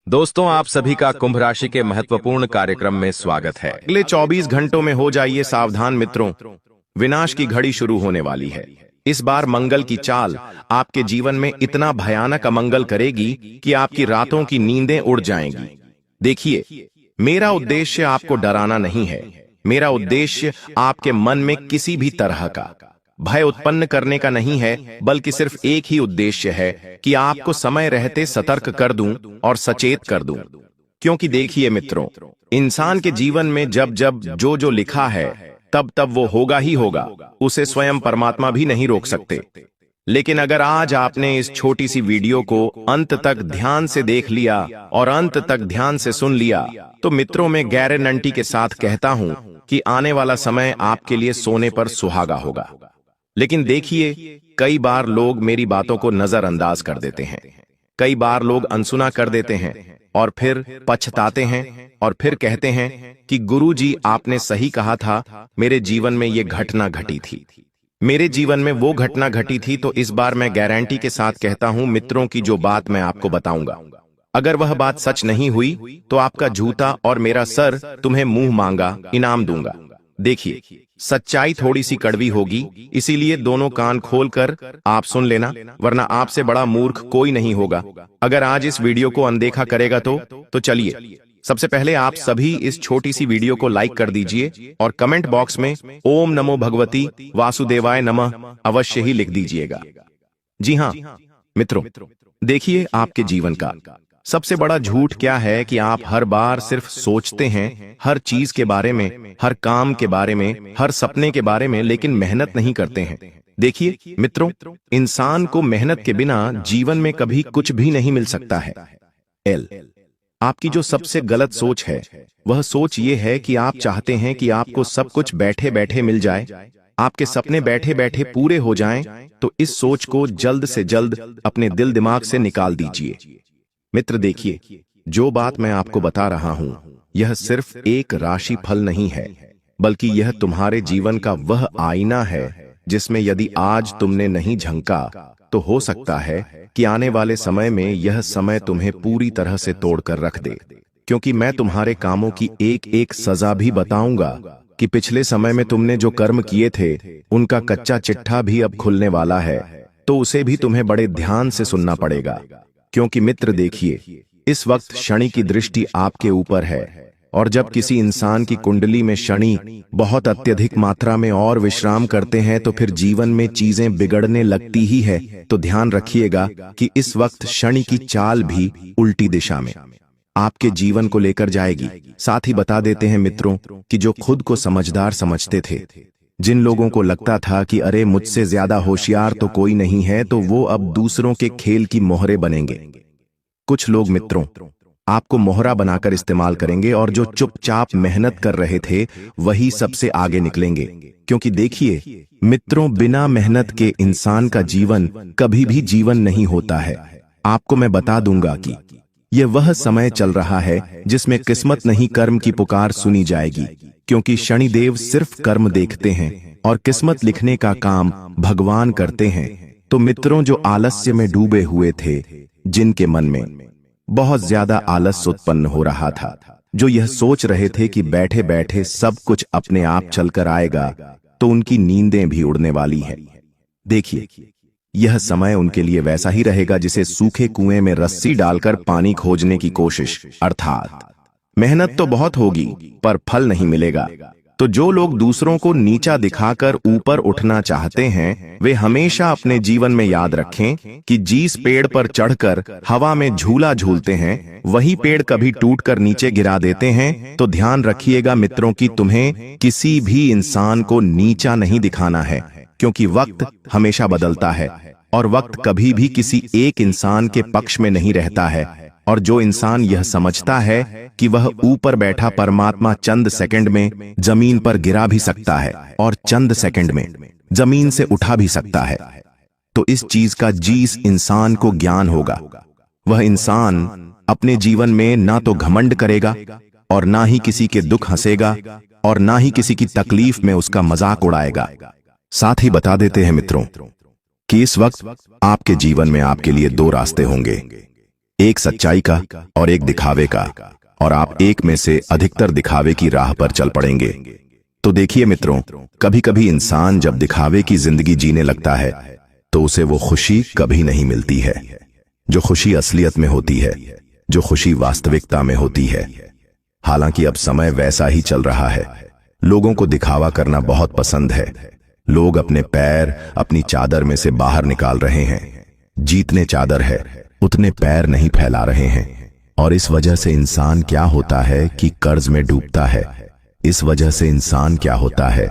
दोस्तों, आप सभी का कुंभ राशि के महत्वपूर्ण कार्यक्रम में स्वागत है। अगले 24 घंटों में हो जाइए सावधान मित्रों, विनाश की घड़ी शुरू होने वाली है। इस बार मंगल की चाल आपके जीवन में इतना भयानक अमंगल करेगी कि आपकी रातों की नींदें उड़ जाएंगी। देखिए, मेरा उद्देश्य आपको डराना नहीं है। मेरा उद्देश्य आपके मन में किसी भी तरह का भय उत्पन्न करने का नहीं है, बल्कि सिर्फ एक ही उद्देश्य है कि आपको समय रहते सतर्क कर दूं और सचेत कर दूं। क्योंकि देखिए मित्रों, इंसान के जीवन में जब जब जो लिखा है तब तब वो होगा ही होगा। उसे स्वयं परमात्मा भी नहीं रोक सकते। लेकिन अगर आज आपने इस छोटी सी वीडियो को अंत तक ध्यान से देख लिया और अंत तक ध्यान से सुन लिया, तो मित्रों, मैं गारंटी के साथ कहता हूं कि आने वाला समय आपके लिए सोने पर सुहागा होगा। लेकिन देखिए, कई बार लोग मेरी बातों को नजरअंदाज कर देते हैं, कई बार लोग अनसुना कर देते हैं और फिर पछताते हैं और फिर कहते हैं कि गुरुजी आपने सही कहा था, मेरे जीवन में ये घटना घटी थी, मेरे जीवन में वो घटना घटी थी। तो इस बार मैं गारंटी के साथ कहता हूं मित्रों की जो बात मैं आपको बताऊंगा, अगर वह बात सच नहीं हुई तो आपका जूता और मेरा सर तुम्हें मुंह मांगा इनाम दूंगा। देखिए, सच्चाई थोड़ी सी कड़वी होगी, इसीलिए दोनों कान खोलकर आप सुन लेना, वरना आपसे बड़ा मूर्ख कोई नहीं होगा अगर आज इस वीडियो को अनदेखा करेगा। तो चलिए, सबसे पहले आप सभी इस छोटी सी वीडियो को लाइक कर दीजिए और कमेंट बॉक्स में ओम नमो भगवती वासुदेवाय नमः अवश्य ही लिख दीजिएगा। जी हाँ मित्रों, देखिए, आपके जीवन का सबसे बड़ा झूठ क्या है कि आप हर बार सिर्फ सोचते हैं हर चीज के बारे में, हर काम के बारे में, हर सपने के बारे में, लेकिन मेहनत नहीं करते हैं। देखिए मित्रों, इंसान को मेहनत के बिना जीवन में कभी कुछ भी नहीं मिल सकता है। आपकी जो सबसे गलत सोच है, वह सोच ये है कि आप चाहते हैं कि आपको सब कुछ बैठे बैठे मिल जाए, आपके सपने बैठे बैठे पूरे हो जाएं। तो इस सोच को जल्द से जल्द अपने दिल दिमाग से निकाल दीजिए। मित्र देखिए, जो बात मैं आपको बता रहा हूं, यह सिर्फ एक राशि फल नहीं है, बल्कि यह तुम्हारे जीवन का वह आईना है जिसमें यदि आज तुमने नहीं झंका तो हो सकता है कि आने वाले समय में यह समय तुम्हें पूरी तरह से तोड़कर रख दे। क्योंकि मैं तुम्हारे कामों की एक एक सजा भी बताऊंगा कि पिछले समय में तुमने जो कर्म किए थे उनका कच्चा चिट्ठा भी अब खुलने वाला है, तो उसे भी तुम्हें बड़े ध्यान से सुनना पड़ेगा। क्योंकि मित्र देखिए, इस वक्त शनि की दृष्टि आपके ऊपर है, और जब किसी इंसान की कुंडली में शनि बहुत अत्यधिक मात्रा में और विश्राम करते हैं तो फिर जीवन में चीजें बिगड़ने लगती ही है। तो ध्यान रखिएगा कि इस वक्त शनि की चाल भी उल्टी दिशा में आपके जीवन को लेकर जाएगी। साथ ही बता देते हैं मित्रों कि जो खुद को समझदार समझते थे, जिन लोगों को लगता था कि अरे मुझसे ज्यादा होशियार तो कोई नहीं है, तो वो अब दूसरों के खेल की मोहरे बनेंगे। कुछ लोग मित्रों आपको मोहरा बनाकर इस्तेमाल करेंगे, और जो चुपचाप मेहनत कर रहे थे वही सबसे आगे निकलेंगे। क्योंकि देखिए मित्रों, बिना मेहनत के इंसान का जीवन कभी भी जीवन नहीं होता है। आपको मैं बता दूंगा कि यह वह समय चल रहा है जिसमें किस्मत नहीं कर्म की पुकार सुनी जाएगी। क्योंकि शनिदेव सिर्फ कर्म देखते हैं और किस्मत लिखने का काम भगवान करते हैं। तो मित्रों, जो आलस्य में डूबे हुए थे, जिनके मन में बहुत ज्यादा आलस्य उत्पन्न हो रहा था, जो यह सोच रहे थे कि बैठे बैठे सब कुछ अपने आप चलकर आएगा, तो उनकी नींदें भी उड़ने वाली है। देखिए, यह समय उनके लिए वैसा ही रहेगा जिसे सूखे कुएं में रस्सी डालकर पानी खोजने की कोशिश, अर्थात मेहनत तो बहुत होगी पर फल नहीं मिलेगा। तो जो लोग दूसरों को नीचा दिखाकर ऊपर उठना चाहते हैं, वे हमेशा अपने जीवन में याद रखें कि जिस पेड़ पर चढ़कर हवा में झूला झूलते हैं, वही पेड़ कभी टूटकर नीचे गिरा देते हैं। तो ध्यान रखिएगा मित्रों कि तुम्हें किसी भी इंसान को नीचा नहीं दिखाना है, क्योंकि वक्त हमेशा बदलता है और वक्त कभी भी किसी एक इंसान के पक्ष में नहीं रहता है। और जो इंसान यह समझता है कि वह ऊपर बैठा परमात्मा चंद सेकंड में जमीन पर गिरा भी सकता है और चंद सेकंड में जमीन से उठा भी सकता है, तो इस चीज का जिस इंसान को ज्ञान होगा, वह इंसान अपने जीवन में ना तो घमंड करेगा और ना ही किसी के दुख हंसेगा और ना ही किसी की तकलीफ में उसका मजाक उड़ाएगा। साथ ही बता देते हैं मित्रों कि इस वक्त आपके जीवन में आपके लिए दो रास्ते होंगे। एक सच्चाई का और एक दिखावे का, और आप एक में से अधिकतर दिखावे की राह पर चल पड़ेंगे। तो देखिए मित्रों, कभी कभी इंसान जब दिखावे की जिंदगी जीने लगता है तो उसे वो खुशी कभी नहीं मिलती है, जो खुशी असलियत में होती है, जो खुशी वास्तविकता में होती है। हालांकि अब समय वैसा ही चल रहा है। लोगों को दिखावा करना बहुत पसंद है। लोग अपने पैर अपनी चादर में से बाहर निकाल रहे हैं। जितने चादर है उतने पैर नहीं फैला रहे हैं। और इस वजह से इंसान क्या होता है कि कर्ज में डूबता है। इस वजह से इंसान क्या होता है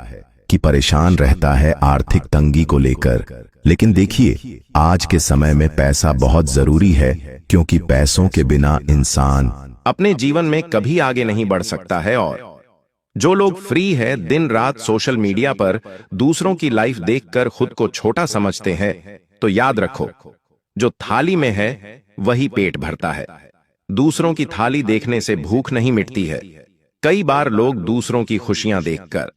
कि परेशान रहता है आर्थिक तंगी को लेकर। लेकिन देखिए, आज के समय में पैसा बहुत जरूरी है, क्योंकि पैसों के बिना इंसान अपने जीवन में कभी आगे नहीं बढ़ सकता है। और जो लोग फ्री है, दिन रात सोशल मीडिया पर दूसरों की लाइफ देखकर खुद को छोटा समझते हैं, तो याद रखो, जो थाली में है वही पेट भरता है। दूसरों की थाली देखने से भूख नहीं मिटती है। कई बार लोग दूसरों की खुशियां देखकर,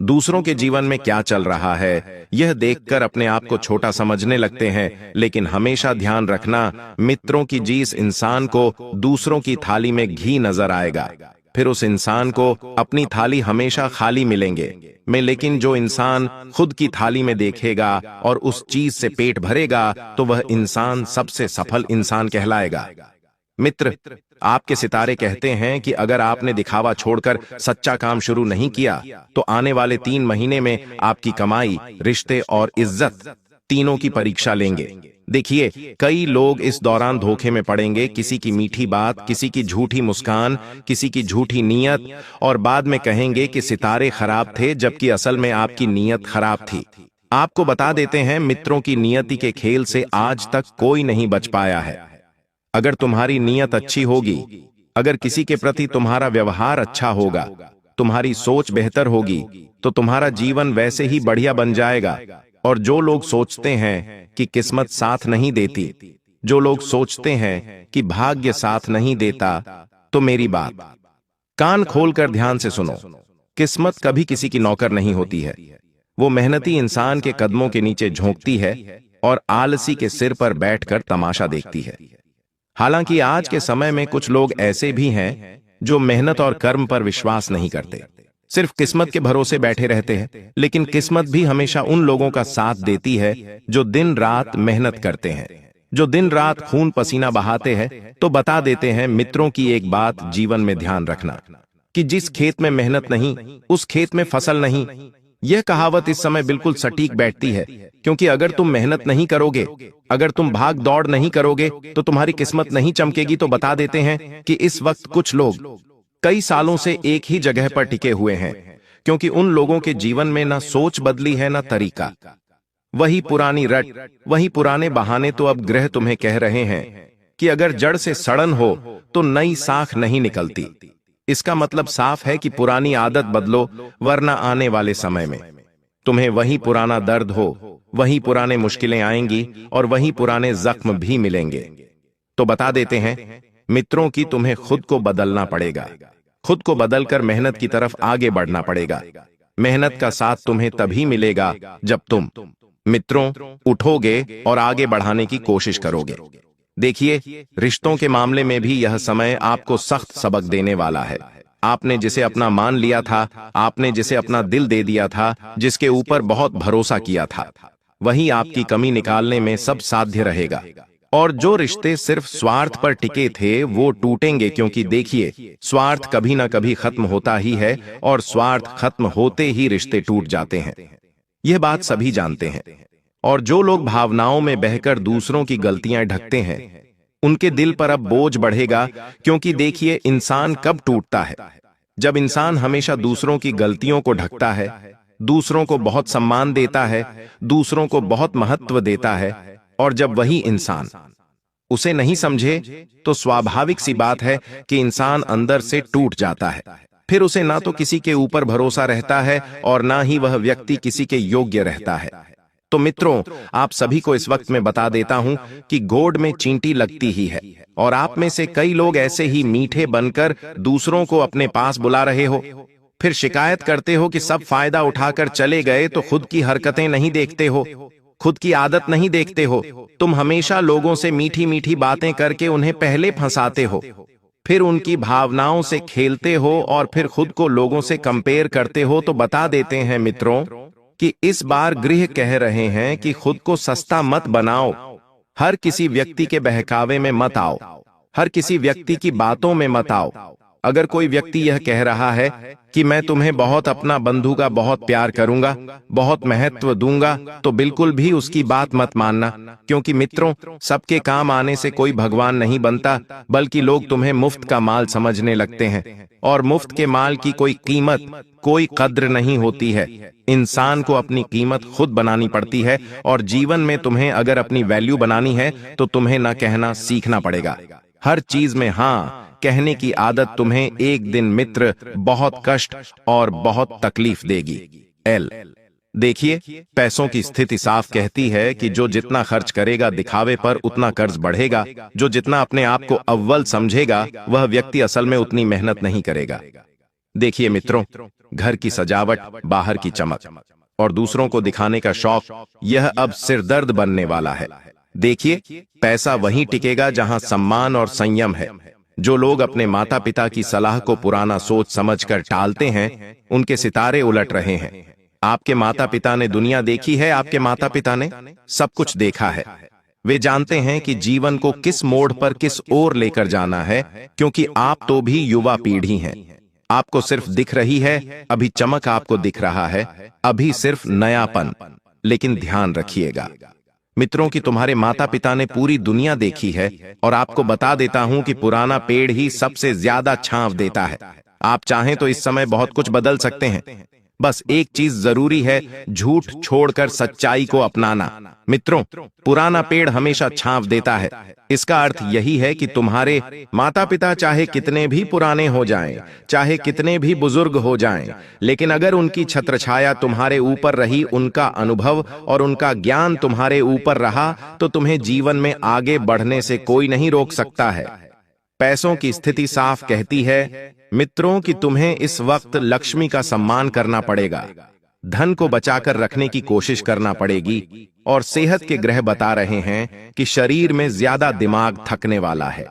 दूसरों के जीवन में क्या चल रहा है यह देखकर अपने आप को छोटा समझने लगते हैं। लेकिन हमेशा ध्यान रखना, मित्रों की जिस इंसान को दूसरों की थाली में घी नजर आएगा, फिर उस इंसान को अपनी थाली हमेशा खाली मिलेंगे। लेकिन जो इंसान खुद की थाली में देखेगा और उस चीज से पेट भरेगा, तो वह इंसान सबसे सफल इंसान कहलाएगा। मित्र, आपके सितारे कहते हैं कि अगर आपने दिखावा छोड़कर सच्चा काम शुरू नहीं किया, तो आने वाले 3 महीने में आपकी कमाई, रिश्ते और इज्जत तीनों की परीक्षा लेंगे। देखिए, कई लोग इस दौरान धोखे में पड़ेंगे। किसी की मीठी बात, किसी की झूठी मुस्कान, किसी की झूठी नीयत, और बाद में कहेंगे कि सितारे खराब थे, जबकि असल में आपकी नीयत खराब थी। आपको बता देते हैं, मित्रों की नियति के खेल से आज तक कोई नहीं बच पाया है। अगर तुम्हारी नीयत अच्छी होगी, अगर किसी के प्रति तुम्हारा व्यवहार अच्छा होगा, तुम्हारी सोच बेहतर होगी, तो तुम्हारा जीवन वैसे ही बढ़िया बन जाएगा। और जो लोग सोचते हैं कि किस्मत साथ नहीं देती, जो लोग सोचते हैं कि भाग्य साथ नहीं देता, तो मेरी बात कान खोलकर ध्यान से सुनो। किस्मत कभी किसी की नौकर नहीं होती है। वो मेहनती इंसान के कदमों के नीचे झोंकती है और आलसी के सिर पर बैठकर तमाशा देखती है। हालांकि आज के समय में कुछ लोग ऐसे भी हैं जो मेहनत और कर्म पर विश्वास नहीं करते, सिर्फ किस्मत के भरोसे बैठे रहते हैं। लेकिन किस्मत भी हमेशा उन लोगों का साथ देती है जो दिन रात मेहनत करते हैं, जो दिन रात खून पसीना बहाते हैं। तो बता देते हैं मित्रों की एक बात जीवन में ध्यान रखना, कि जिस खेत में मेहनत नहीं, उस खेत में फसल नहीं। यह कहावत इस समय बिल्कुल सटीक बैठती है, क्योंकि अगर तुम मेहनत नहीं करोगे, अगर तुम भाग दौड़ नहीं करोगे, तो तुम्हारी किस्मत नहीं चमकेगी। तो बता देते हैं कि इस वक्त कुछ लोग कई सालों से एक ही जगह पर टिके हुए हैं, क्योंकि उन लोगों के जीवन में ना सोच बदली है, ना तरीका। वही पुरानी रट, वही पुराने बहाने। तो अब ग्रह तुम्हें कह रहे हैं कि अगर जड़ से सड़न हो तो नई साख नहीं निकलती। इसका मतलब साफ है कि पुरानी आदत बदलो, वरना आने वाले समय में तुम्हें वही पुराना दर्द हो, वही पुराने मुश्किलें आएंगी और वही पुराने जख्म भी मिलेंगे। तो बता देते हैं मित्रों की तुम्हें खुद को बदलना पड़ेगा। खुद को बदलकर मेहनत की तरफ आगे बढ़ना पड़ेगा। मेहनत का साथ तुम्हें तभी मिलेगा जब तुम मित्रों उठोगे और आगे बढ़ाने की कोशिश करोगे। देखिए, रिश्तों के मामले में भी यह समय आपको सख्त सबक देने वाला है। आपने जिसे अपना मान लिया था, आपने जिसे अपना दिल दे दिया था, जिसके ऊपर बहुत भरोसा किया था, वही आपकी कमी निकालने में सब साध्य रहेगा। और जो रिश्ते सिर्फ स्वार्थ पर टिके थे वो टूटेंगे, क्योंकि देखिए, स्वार्थ कभी ना कभी खत्म होता ही है और स्वार्थ खत्म होते ही रिश्ते टूट जाते हैं। यह बात सभी जानते हैं। और जो लोग भावनाओं में बहकर दूसरों की गलतियां ढकते हैं, उनके दिल पर अब बोझ बढ़ेगा। क्योंकि देखिए, इंसान कब टूटता है? जब इंसान हमेशा दूसरों की गलतियों को ढकता है, दूसरों को बहुत सम्मान देता है, दूसरों को बहुत महत्व देता है, और जब वही इंसान उसे नहीं समझे, तो स्वाभाविक सी बात है कि इंसान अंदर से टूट जाता है। फिर उसे ना तो किसी के ऊपर भरोसा रहता है और ना ही वह व्यक्ति किसी के योग्य रहता है। तो मित्रों, आप सभी को इस वक्त में बता देता हूं कि गोड़ में चींटी लगती ही है, और आप में से कई लोग ऐसे ही मीठे बनकर दूसरों को अपने पास बुला रहे हो, फिर शिकायत करते हो कि सब फायदा उठाकर चले गए, तो खुद की हरकतें नहीं देखते हो। खुद की आदत नहीं देखते हो। तुम हमेशा लोगों से मीठी मीठी बातें करके उन्हें पहले फंसाते हो, फिर उनकी भावनाओं से खेलते हो और फिर खुद को लोगों से कंपेयर करते हो। तो बता देते हैं मित्रों कि इस बार गृह कह रहे हैं कि खुद को सस्ता मत बनाओ। हर किसी व्यक्ति के बहकावे में मत आओ, हर किसी व्यक्ति की बातों में मत आओ। अगर कोई व्यक्ति यह कह रहा है कि मैं तुम्हें बहुत अपना बंधु का बहुत प्यार करूंगा, बहुत महत्व दूंगा, तो बिल्कुल भी उसकी बात मत मानना। क्योंकि मित्रों, सबके काम आने से कोई भगवान नहीं बनता, बल्कि लोग तुम्हें मुफ्त का माल समझने लगते हैं। और मुफ्त के माल की कोई कीमत, कोई कद्र नहीं होती है। इंसान को अपनी कीमत खुद बनानी पड़ती है। और जीवन में तुम्हें अगर अपनी वैल्यू बनानी है तो तुम्हें न कहना सीखना पड़ेगा। हर चीज में हाँ कहने की आदत तुम्हें एक दिन मित्र बहुत कष्ट और बहुत तकलीफ देगी। देखिए, पैसों की स्थिति साफ कहती है कि जो जितना खर्च करेगा दिखावे पर, उतना कर्ज बढ़ेगा। जो जितना अपने आप को अव्वल समझेगा, वह व्यक्ति असल में उतनी मेहनत नहीं करेगा। देखिए मित्रों, घर की सजावट, बाहर की चमक और दूसरों को दिखाने का शौक, यह अब सिरदर्द बनने वाला है। देखिए, पैसा वहीं टिकेगा जहां सम्मान और संयम है। जो लोग अपने माता पिता की सलाह को पुराना सोच समझकर टालते हैं, उनके सितारे उलट रहे हैं। आपके माता पिता ने दुनिया देखी है, आपके माता पिता ने सब कुछ देखा है। वे जानते हैं कि जीवन को किस मोड़ पर किस ओर लेकर जाना है, क्योंकि आप तो भी युवा पीढ़ी हैं। आपको सिर्फ दिख रही है अभी चमक, आपको दिख रहा है अभी सिर्फ नयापन। लेकिन ध्यान रखिएगा मित्रों कि तुम्हारे माता पिता ने पूरी दुनिया देखी है। और आपको बता देता हूं कि पुराना पेड़ ही सबसे ज्यादा छांव देता है। आप चाहें तो इस समय बहुत कुछ बदल सकते हैं। बस एक चीज जरूरी है, झूठ छोड़कर सच्चाई को अपनाना। मित्रों, पुराना पेड़ हमेशा छांव देता है। इसका अर्थ यही है कि तुम्हारे माता पिता चाहे कितने भी पुराने हो जाएं, चाहे कितने भी बुजुर्ग हो जाएं, लेकिन अगर उनकी छत्रछाया तुम्हारे ऊपर रही, उनका अनुभव और उनका ज्ञान तुम्हारे ऊपर रहा, तो तुम्हें जीवन में आगे बढ़ने से कोई नहीं रोक सकता है। पैसों की स्थिति साफ कहती है मित्रों कि तुम्हें इस वक्त लक्ष्मी का सम्मान करना पड़ेगा, धन को बचाकर रखने की कोशिश करना पड़ेगी। और सेहत के ग्रह बता रहे हैं कि शरीर में ज्यादा दिमाग थकने वाला है,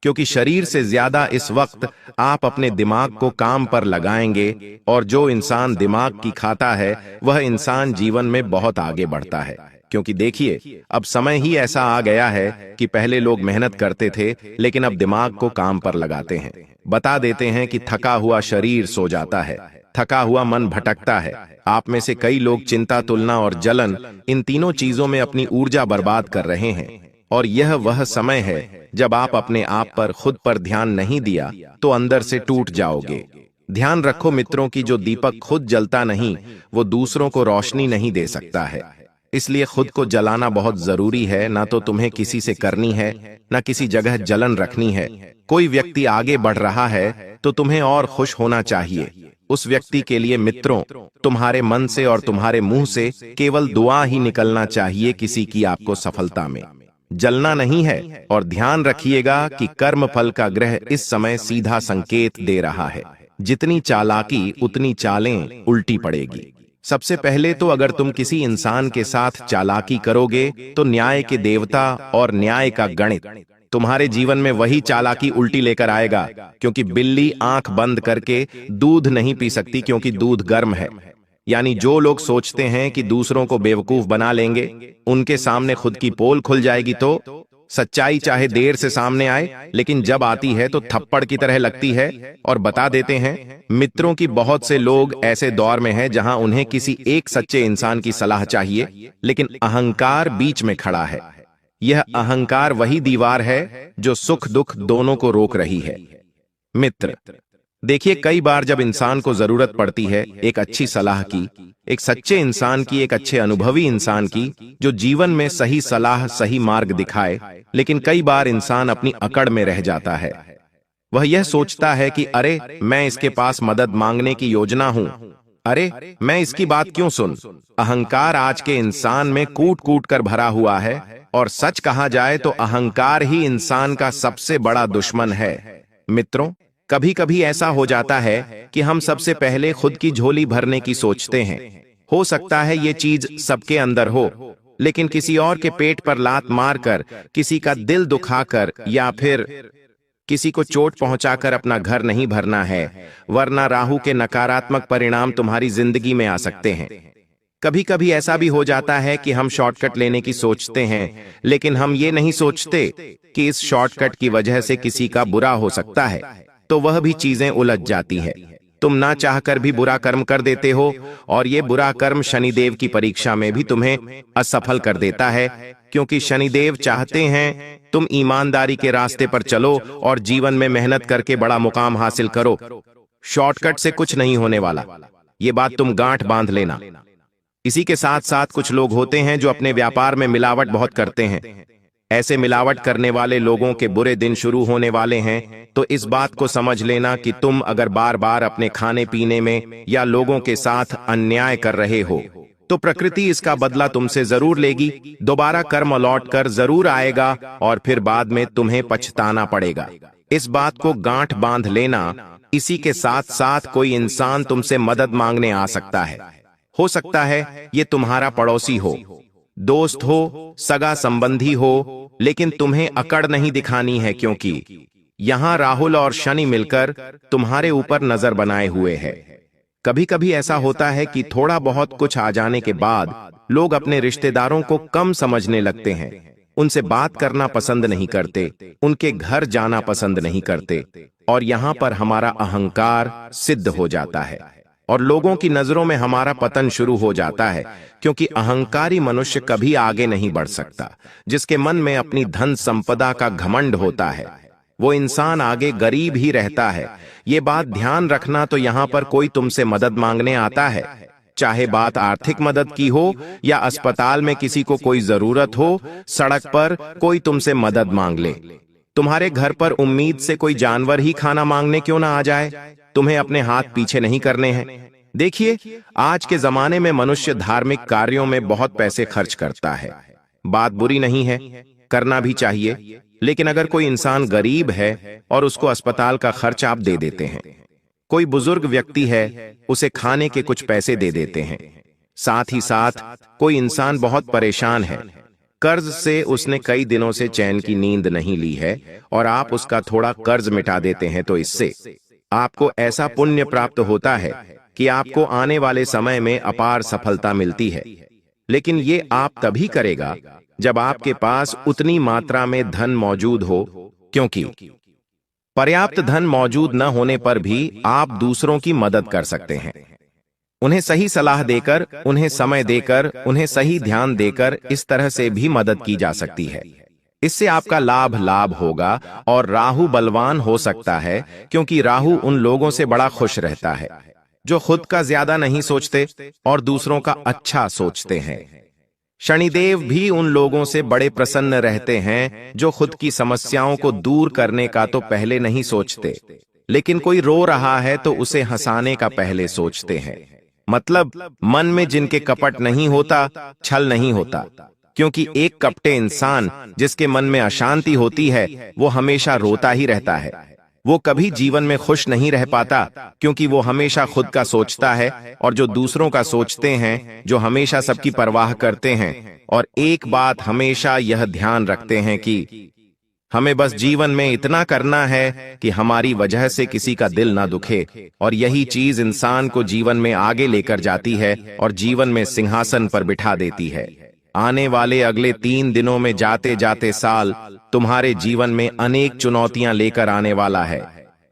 क्योंकि शरीर से ज्यादा इस वक्त आप अपने दिमाग को काम पर लगाएंगे। और जो इंसान दिमाग की खाता है, वह इंसान जीवन में बहुत आगे बढ़ता है। क्योंकि देखिए, अब समय ही ऐसा आ गया है कि पहले लोग मेहनत करते थे, लेकिन अब दिमाग को काम पर लगाते हैं। बता देते हैं कि थका हुआ शरीर सो जाता है, थका हुआ मन भटकता है। आप में से कई लोग चिंता, तुलना और जलन, इन तीनों चीजों में अपनी ऊर्जा बर्बाद कर रहे हैं। और यह वह समय है जब आप अपने आप पर, खुद पर ध्यान नहीं दिया तो अंदर से टूट जाओगे। ध्यान रखो मित्रों कि जो दीपक खुद जलता नहीं, वो दूसरों को रोशनी नहीं दे सकता है। इसलिए खुद को जलाना बहुत जरूरी है। ना तो तुम्हें किसी से करनी है, ना किसी जगह जलन रखनी है। कोई व्यक्ति आगे बढ़ रहा है तो तुम्हें और खुश होना चाहिए। उस व्यक्ति के लिए मित्रों, तुम्हारे मन से और तुम्हारे मुंह से केवल दुआ ही निकलना चाहिए, किसी की आपको सफलता में जलना नहीं है। और ध्यान रखिएगा कि कर्म फल का ग्रह इस समय सीधा संकेत दे रहा है। जितनी चालाकी उतनी चालें उल्टी पड़ेगी। सबसे पहले तो अगर तुम किसी इंसान के साथ चालाकी करोगे तो न्याय के देवता और न्याय का गणित तुम्हारे जीवन में वही चालाकी उल्टी लेकर आएगा। क्योंकि बिल्ली आंख बंद करके दूध नहीं पी सकती, क्योंकि दूध गर्म है। यानी जो लोग सोचते हैं कि दूसरों को बेवकूफ बना लेंगे, उनके सामने खुद की पोल खुल जाएगी। तो सच्चाई चाहे देर से सामने आए, लेकिन जब आती है तो थप्पड़ की तरह लगती है। और बता देते हैं मित्रों की बहुत से लोग ऐसे दौर में हैं जहां उन्हें किसी एक सच्चे इंसान की सलाह चाहिए, लेकिन अहंकार बीच में खड़ा है। यह अहंकार वही दीवार है जो सुख दुख दोनों को रोक रही है। मित्र, देखिए, कई बार जब इंसान को जरूरत पड़ती है एक अच्छी सलाह की, एक सच्चे इंसान की, एक अच्छे अनुभवी इंसान की, जो जीवन में सही सलाह, सही मार्ग दिखाए, लेकिन कई बार इंसान अपनी अकड़ में रह जाता है। वह यह सोचता है कि अरे, मैं इसके पास मदद मांगने की योजना हूं, अरे मैं इसकी बात क्यों सुन। अहंकार आज के इंसान में कूट कूट कर भरा हुआ है। और सच कहा जाए तो अहंकार ही इंसान का सबसे बड़ा दुश्मन है। मित्रों, कभी कभी ऐसा हो जाता है कि हम सबसे पहले खुद की झोली भरने की सोचते हैं। हो सकता है ये चीज सबके अंदर हो, लेकिन किसी और के पेट पर लात मारकर, किसी का दिल दुखाकर या फिर किसी को चोट पहुंचाकर अपना घर नहीं भरना है, वरना राहु के नकारात्मक परिणाम तुम्हारी जिंदगी में आ सकते हैं। कभी कभी ऐसा भी हो जाता है कि हम शॉर्टकट लेने की सोचते हैं, लेकिन हम ये नहीं सोचते कि इस शॉर्टकट की वजह से किसी का बुरा हो सकता है, तो वह भी चीजें उलझ जाती है। तुम ना चाहकर भी बुरा कर्म कर देते हो, और ये बुरा कर्म शनिदेव की परीक्षा में भी तुम्हें असफल कर देता है, क्योंकि शनिदेव चाहते हैं तुम ईमानदारी के रास्ते पर चलो और जीवन में मेहनत करके बड़ा मुकाम हासिल करो। शॉर्टकट से कुछ नहीं होने वाला, ये बात तुम गांठ बांध लेना। इसी के साथ साथ कुछ लोग होते हैं जो अपने व्यापार में मिलावट बहुत करते हैं। ऐसे मिलावट करने वाले लोगों के बुरे दिन शुरू होने वाले हैं, तो इस बात को समझ लेना कि तुम अगर बार बार अपने खाने पीने में या लोगों के साथ अन्याय कर रहे हो, तो प्रकृति इसका बदला तुमसे जरूर लेगी। दोबारा कर्म लौट कर जरूर आएगा और फिर बाद में तुम्हें पछताना पड़ेगा। इस बात को गांठ बांध लेना। इसी के साथ साथ कोई इंसान तुमसे मदद मांगने आ सकता है। हो सकता है ये तुम्हारा पड़ोसी हो, दोस्त हो, सगा संबंधी हो, लेकिन तुम्हें अकड़ नहीं दिखानी है, क्योंकि यहां राहुल और शनि मिलकर तुम्हारे ऊपर नजर बनाए हुए हैं। कभी कभी ऐसा होता है कि थोड़ा बहुत कुछ आ जाने के बाद लोग अपने रिश्तेदारों को कम समझने लगते हैं, उनसे बात करना पसंद नहीं करते, उनके घर जाना पसंद नहीं करते, और यहां पर हमारा अहंकार सिद्ध हो जाता है और लोगों की नजरों में हमारा पतन शुरू हो जाता है, क्योंकि अहंकारी मनुष्य कभी आगे नहीं बढ़ सकता। जिसके मन में अपनी धन संपदा का घमंड होता है, वो इंसान आगे गरीब ही रहता है। ये बात ध्यान रखना। तो यहाँ पर कोई तुमसे मदद मांगने आता है, चाहे बात आर्थिक मदद की हो या अस्पताल में किसी को कोई जरूरत हो, सड़क पर कोई तुमसे मदद मांग ले, तुम्हारे घर पर उम्मीद से कोई जानवर ही खाना मांगने क्यों ना आ जाए, तुम्हें अपने हाथ पीछे नहीं करने हैं। देखिए, आज के जमाने में मनुष्य धार्मिक कार्यों में बहुत पैसे खर्च करता है। बात बुरी नहीं है, करना भी चाहिए, लेकिन अगर कोई इंसान गरीब है और उसको अस्पताल का खर्च आप दे देते हैं, कोई बुजुर्ग व्यक्ति है उसे खाने के कुछ पैसे दे देते हैं, साथ ही साथ कोई इंसान बहुत परेशान है, कर्ज से उसने कई दिनों से चैन की नींद नहीं ली है और आप उसका थोड़ा कर्ज मिटा देते हैं, तो इससे आपको ऐसा पुण्य प्राप्त होता है कि आपको आने वाले समय में अपार सफलता मिलती है। लेकिन ये आप तभी करेगा जब आपके पास उतनी मात्रा में धन मौजूद हो, क्योंकि पर्याप्त धन मौजूद न होने पर भी आप दूसरों की मदद कर सकते हैं। उन्हें सही सलाह देकर, उन्हें समय देकर, उन्हें सही ध्यान देकर इस तरह से भी मदद की जा सकती है। इससे आपका लाभ होगा और राहु बलवान हो सकता है, क्योंकि राहु उन लोगों से बड़ा खुश रहता है जो खुद का ज्यादा नहीं सोचते और दूसरों का अच्छा सोचते हैं। शनिदेव भी उन लोगों से बड़े प्रसन्न रहते हैं जो खुद की समस्याओं को दूर करने का तो पहले नहीं सोचते, लेकिन कोई रो रहा है तो उसे हंसाने का पहले सोचते हैं। मतलब मन में जिनके कपट नहीं होता, छल नहीं होता, क्योंकि एक कपटे इंसान जिसके मन में अशांति होती है वो हमेशा रोता ही रहता है। वो कभी जीवन में खुश नहीं रह पाता, क्योंकि वो हमेशा खुद का सोचता है, और जो दूसरों का सोचते हैं, जो हमेशा सबकी परवाह करते हैं और एक बात हमेशा यह ध्यान रखते हैं कि हमें बस जीवन में इतना करना है कि हमारी वजह से किसी का दिल ना दुखे, और यही चीज इंसान को जीवन में आगे लेकर जाती है और जीवन में सिंहासन पर बिठा देती है। आने वाले अगले 3 दिनों में जाते जाते साल तुम्हारे जीवन में अनेक चुनौतियां लेकर आने वाला है,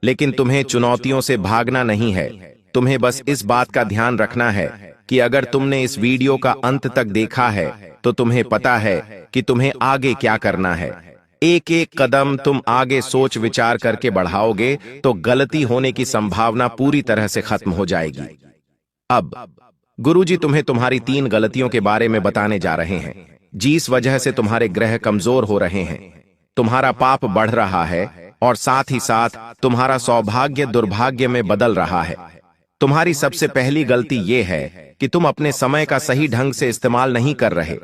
लेकिन तुम्हें चुनौतियों से भागना नहीं है। तुम्हें बस इस बात का ध्यान रखना है कि अगर तुमने इस वीडियो का अंत तक देखा है तो तुम्हें पता है कि तुम्हें आगे क्या करना है। एक एक कदम तुम आगे सोच विचार करके बढ़ाओगे तो गलती होने की संभावना पूरी तरह से खत्म हो जाएगी। अब गुरुजी तुम्हें तुम्हारी 3 गलतियों के बारे में बताने जा रहे हैं, जिस वजह से तुम्हारे ग्रह कमजोर हो रहे हैं, तुम्हारा पाप बढ़ रहा है और साथ ही साथ तुम्हारा सौभाग्य दुर्भाग्य में बदल रहा है। तुम्हारी सबसे पहली गलती यह है कि तुम अपने समय का सही ढंग से इस्तेमाल नहीं कर रहे।